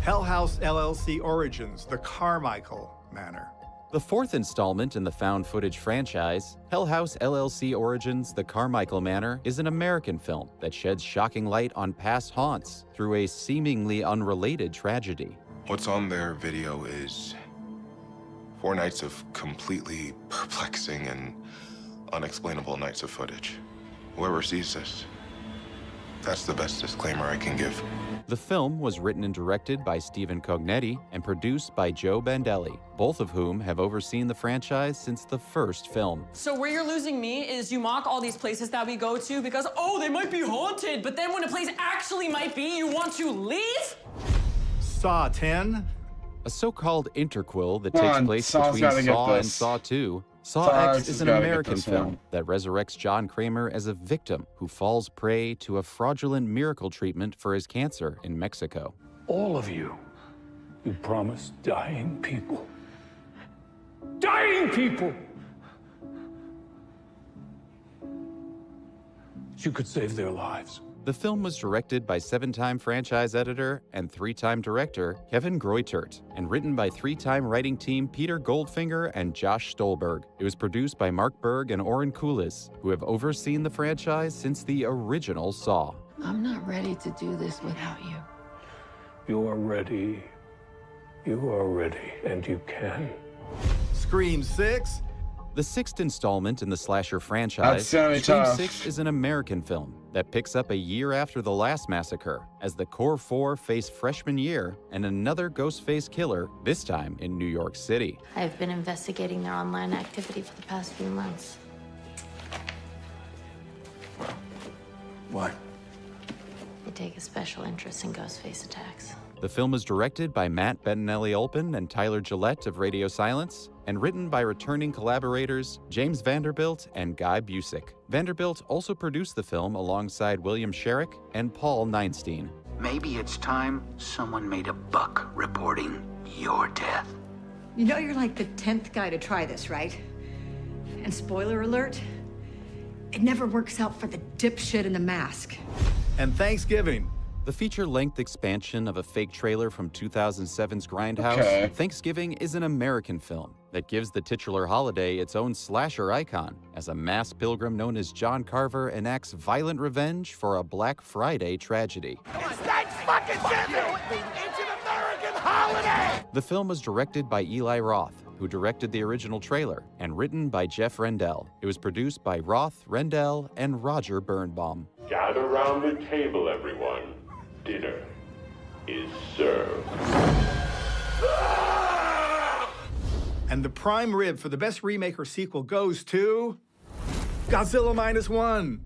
Hell House LLC Origins, The Carmichael Manor. The 4th installment in the found footage franchise, Hell House LLC Origins The Carmichael Manor, is an American film that sheds shocking light on past haunts through a seemingly unrelated tragedy. What's on their video is 4 nights of completely perplexing and unexplainable nights of footage. Whoever sees this That's the best disclaimer I can give. The film was written and directed by Stephen Cognetti and produced by Joe Bandelli, both of whom have overseen the franchise since the first film. So where you're losing me is you mock all these places that we go to because, oh, they might be haunted, but then when a place actually might be, you want to leave? Saw 10? A so-called interquel that Come takes on, place Saw's between gotta get Saw and this. Saw 2. Saw Saw X X is has an gotta get American this film one. that resurrects John Kramer as a victim who falls prey to a fraudulent miracle treatment for his cancer in Mexico. All of you promised dying people. Dying people! You could save their lives. The film was directed by 7-time franchise editor and 3-time director Kevin Greutert and written by 3-time writing team Peter Goldfinger and Josh Stolberg. It was produced by Mark Berg and Oren Kulis, who have overseen the franchise since the original Saw. I'm not ready to do this without you. You are ready. You are ready, and you can. Scream 6? The 6th installment in the slasher franchise, That's gonna be Scream tough. 6 is an American film that picks up a year after the last massacre, as the core 4 face freshman year and another Ghostface killer, this time in New York City. I've been investigating their online activity for the past few months. Why? They take a special interest in Ghostface attacks. The film was directed by Matt Bettinelli-Olpin and Tyler Gillette of Radio Silence, and written by returning collaborators James Vanderbilt and Guy Busick. Vanderbilt also produced the film alongside William Sherrick and Paul Neinstein. Maybe it's time someone made a buck reporting your death. You know you're like the 10th guy to try this, right? And spoiler alert, it never works out for the dipshit in the mask. And Thanksgiving. The feature-length expansion of a fake trailer from 2007's Grindhouse, Okay. Thanksgiving is an American film that gives the titular holiday its own slasher icon as a mass pilgrim known as John Carver enacts violent revenge for a Black Friday tragedy. It's Thanksgiving! It's an American holiday! The film was directed by Eli Roth, who directed the original trailer, and written by Jeff Rendell. It was produced by Roth, Rendell, and Roger Birnbaum. Gather round the table, everyone. Dinner is served. And the prime rib for the best remake or sequel goes to Godzilla -1.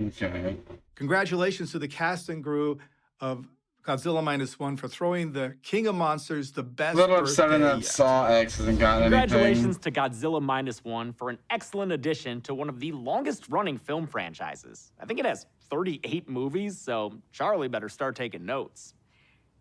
Okay. Congratulations to the cast and crew of Godzilla -1 for throwing the King of Monsters the best A little upsetting birthday that yet. Saw X hasn't gotten Congratulations anything. to Godzilla -1 for an excellent addition to one of the longest-running film franchises. I think it has 38 movies, so Charlie better start taking notes.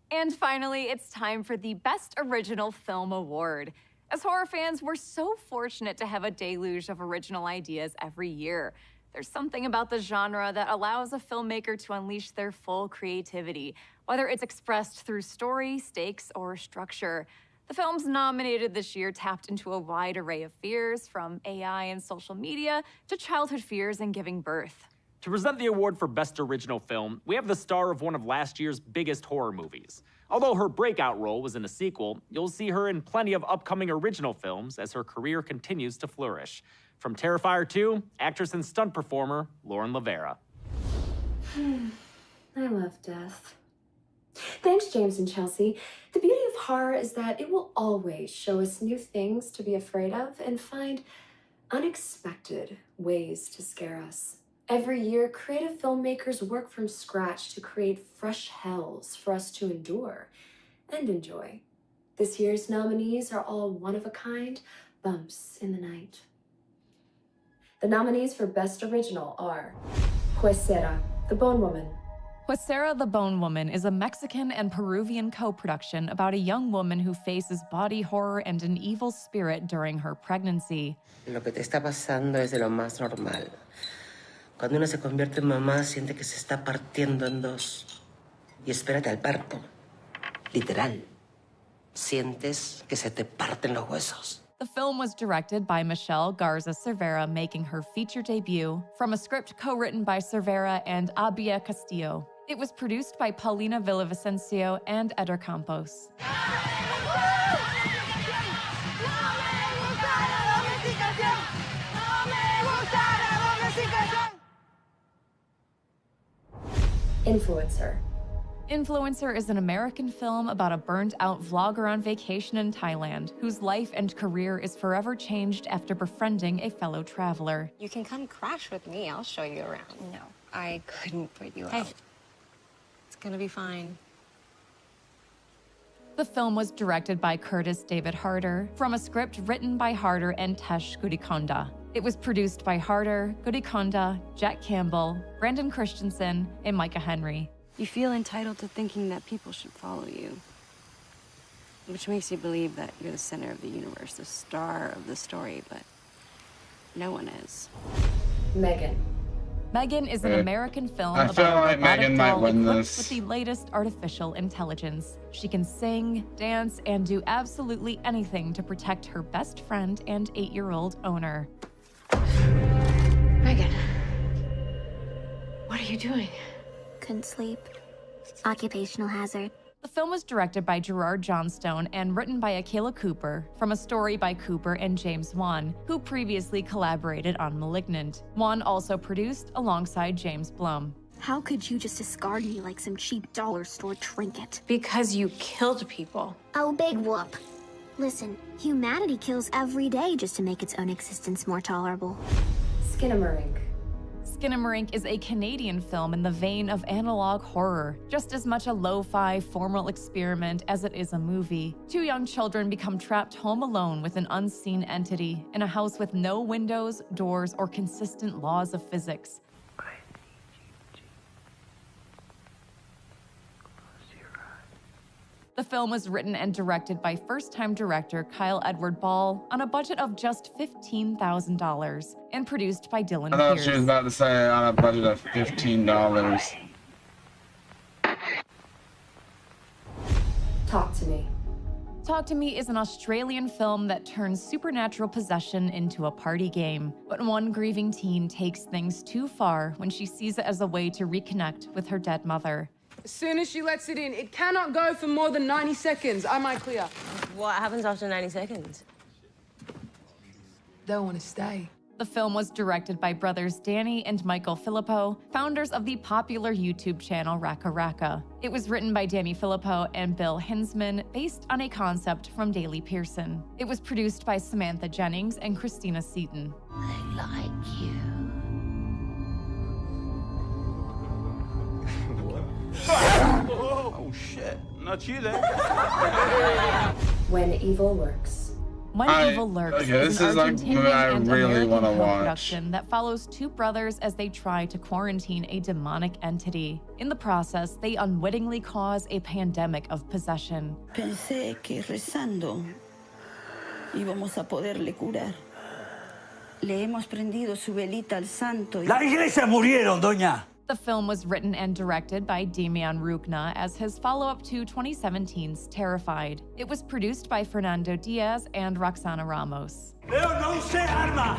And finally, it's time for the Best Original Film Award. As horror fans, we're so fortunate to have a deluge of original ideas every year. There's something about the genre that allows a filmmaker to unleash their full creativity, whether it's expressed through story, stakes, or structure. The films nominated this year tapped into a wide array of fears, from AI and social media to childhood fears and giving birth. To present the award for Best Original Film, we have the star of one of last year's biggest horror movies. Although her breakout role was in a sequel, you'll see her in plenty of upcoming original films as her career continues to flourish. From Terrifier 2, actress and stunt performer Lauren Lavera. I love death. Thanks, James and Chelsea. The beauty of horror is that it will always show us new things to be afraid of and find unexpected ways to scare us. Every year, creative filmmakers work from scratch to create fresh hells for us to endure and enjoy. This year's nominees are all one-of-a-kind bumps in the night. The nominees for Best Original are Equestria, The Bone Woman. Equestria, the Bone Woman is a Mexican and Peruvian co-production about a young woman who faces body horror and an evil spirit during her pregnancy. Lo que te está pasando es de lo más normal. Cuando una se convierte en mamá, siente que se está partiendo en dos. Y espérate al parto. Literal. Sientes que se te parten los huesos. The film was directed by Michelle Garza Cervera, making her feature debut, from a script co-written by Cervera and Abia Castillo. It was produced by Paulina Villavicencio and Eder Campos. Influencer. Influencer is an American film about a burned-out vlogger on vacation in Thailand whose life and career is forever changed after befriending a fellow traveler. You can come crash with me. I'll show you around. No, I couldn't put you out. It's gonna be fine. The film was directed by Curtis David Harder from a script written by Harder and Tesh Gudikonda. It was produced by Harder, Gudikonda, Jack Campbell, Brandon Christensen, and Micah Henry. You feel entitled to thinking that people should follow you, which makes you believe that you're the center of the universe, the star of the story, but no one is. Megan. Megan is an American film I about feel a like robotic Megan might doll win equipped this. with the latest artificial intelligence. She can sing, dance, and do absolutely anything to protect her best friend and 8-year-old owner. Megan, what are you doing? Couldn't sleep. Occupational hazard. The film was directed by Gerard Johnstone and written by Akela Cooper from a story by Cooper and James Wan, who previously collaborated on *Malignant*. Wan also produced alongside James Blum. How could you just discard me like some cheap dollar store trinket? Because you killed people. Oh, big whoop. Listen, humanity kills every day just to make its own existence more tolerable. Skinamarink. Skinamarink is a Canadian film in the vein of analog horror, just as much a lo-fi formal experiment as it is a movie. 2 young children become trapped home alone with an unseen entity in a house with no windows, doors, or consistent laws of physics. The film was written and directed by first-time director Kyle Edward Ball on a budget of just $15,000 and produced by Dylan I thought Pierce. she was about to say on a budget of $15. Talk to Me. Talk to Me is an Australian film that turns supernatural possession into a party game. But one grieving teen takes things too far when she sees it as a way to reconnect with her dead mother. As soon as she lets it in, it cannot go for more than 90 seconds. Am I clear? What happens after 90 seconds? Don't want to stay. The film was directed by brothers Danny and Michael Filippo, founders of the popular YouTube channel Raka Raka. It was written by Danny Filippo and Bill Hinsman, based on a concept from Daily Pearson. It was produced by Samantha Jennings and Christina Seaton. I like you. Oh shit, not you then. When Evil Lurks. When Evil Lurks is an Argentinian and American co-production that follows 2 brothers as they try to quarantine a demonic entity. In the process, they unwittingly cause a pandemic of possession. Pensé que rezando íbamos a poderle curar. Le hemos prendido su velita al santo. La iglesia murieron, doña. The film was written and directed by Damian Rugna as his follow-up to 2017's Terrified. It was produced by Fernando Diaz and Roxana Ramos. Leo, no usé arma.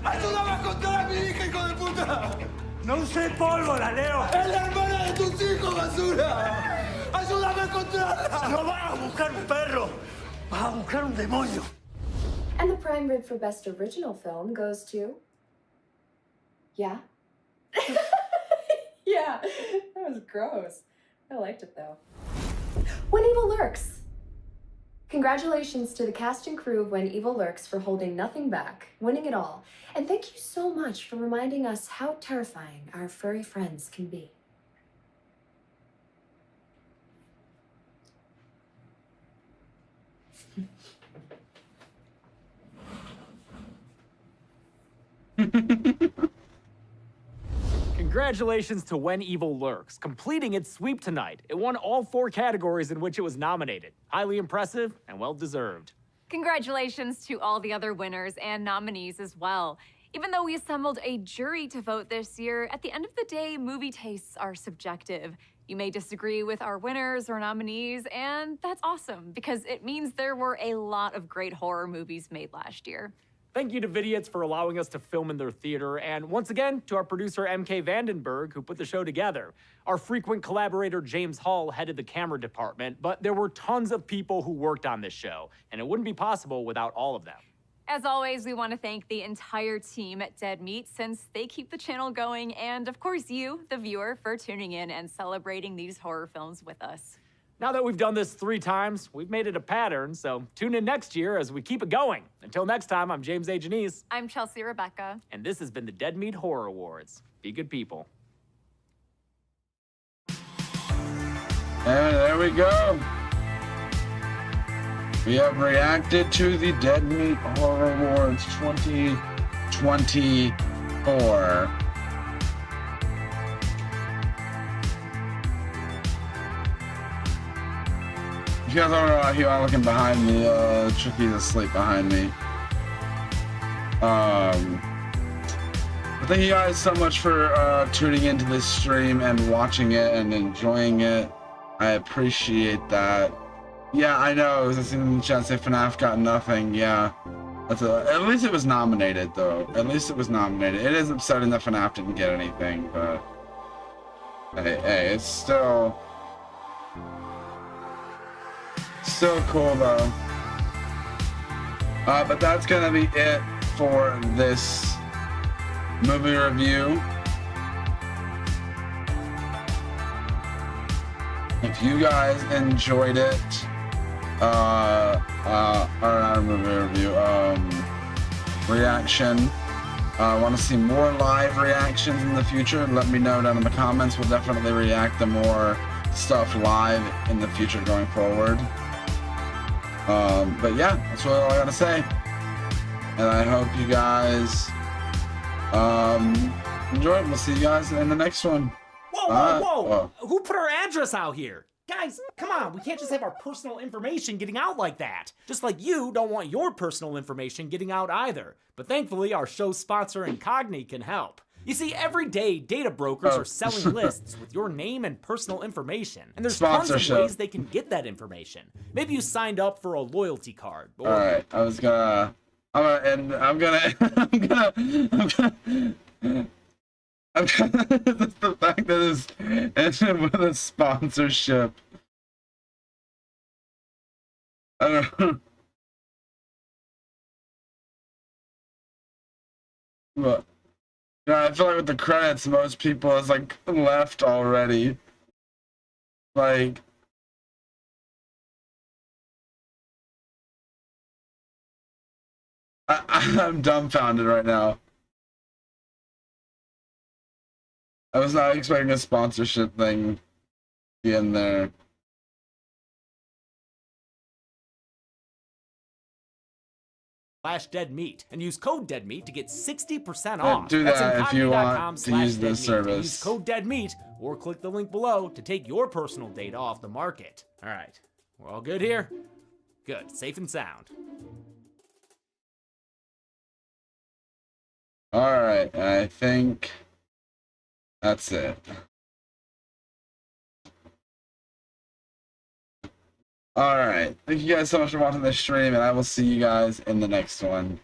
Ayúdame a encontrar a mi hija, hijo de puta. No usé pólvora, Leo. Es la hermana de tus hijos, basura. Ayúdame a encontrarla. No vas a buscar un perro. Vas a buscar un demonio. And the prime rib for Best Original Film goes to... Yeah? Yeah, that was gross. I liked it though. When Evil Lurks. Congratulations to the cast and crew of When Evil Lurks for holding nothing back, winning it all. And thank you so much for reminding us how terrifying our furry friends can be. Congratulations to When Evil Lurks, completing its sweep tonight. It won all 4 categories in which it was nominated. Highly impressive and well-deserved. Congratulations to all the other winners and nominees as well. Even though we assembled a jury to vote this year, at the end of the day, movie tastes are subjective. You may disagree with our winners or nominees, and that's awesome because it means there were a lot of great horror movies made last year. Thank you to Vidiots for allowing us to film in their theater, and once again to our producer MK Vandenberg, who put the show together. Our frequent collaborator James Hall headed the camera department, but there were tons of people who worked on this show, and it wouldn't be possible without all of them. As always, we want to thank the entire team at Dead Meat since they keep the channel going, and of course you, the viewer, for tuning in and celebrating these horror films with us. Now that we've done this 3 times, we've made it a pattern, so tune in next year as we keep it going. Until next time, I'm James A. Janice. I'm Chelsea Rebecca. And this has been the Dead Meat Horror Awards. Be good people. And there we go. We have reacted to the Dead Meat Horror Awards 2024. If you guys don't know, you are looking behind me. Chucky's asleep behind me. Thank you guys so much for tuning into this stream and watching it and enjoying it. I appreciate that. Yeah, I know. I was in the chat say FNAF got nothing. Yeah, at least it was nominated, though. At least it was nominated. It is upsetting that FNAF didn't get anything, but hey, it's still cool though. But that's gonna be it for this movie review. If you guys enjoyed it, or not a movie review, reaction, want to see more live reactions in the future, let me know down in the comments. We'll definitely react to more stuff live in the future going forward. But yeah, that's all I gotta say. And I hope you guys enjoy it. We'll see you guys in the next one. Whoa! Who put our address out here? Guys, come on, we can't just have our personal information getting out like that. Just like you don't want your personal information getting out either. But thankfully, our show's sponsor, Incogni, can help. You see, every day, data brokers are selling lists with your name and personal information. And there's tons of ways they can get that information. Maybe you signed up for a loyalty card. Or... Alright, that's the fact that it's ended with a sponsorship. I don't know. But yeah, I feel like with the credits, most people is like left already. Like, I'm dumbfounded right now. I was not expecting a sponsorship thing to be in there. /deadmeat and use code deadmeat to get 60% off. Do that if you want to use this service. Use code deadmeat or click the link below to take your personal data off the market. All right, we're all good here? Good, safe and sound. All right, I think that's it. All right, thank you guys so much for watching this stream, and I will see you guys in the next one.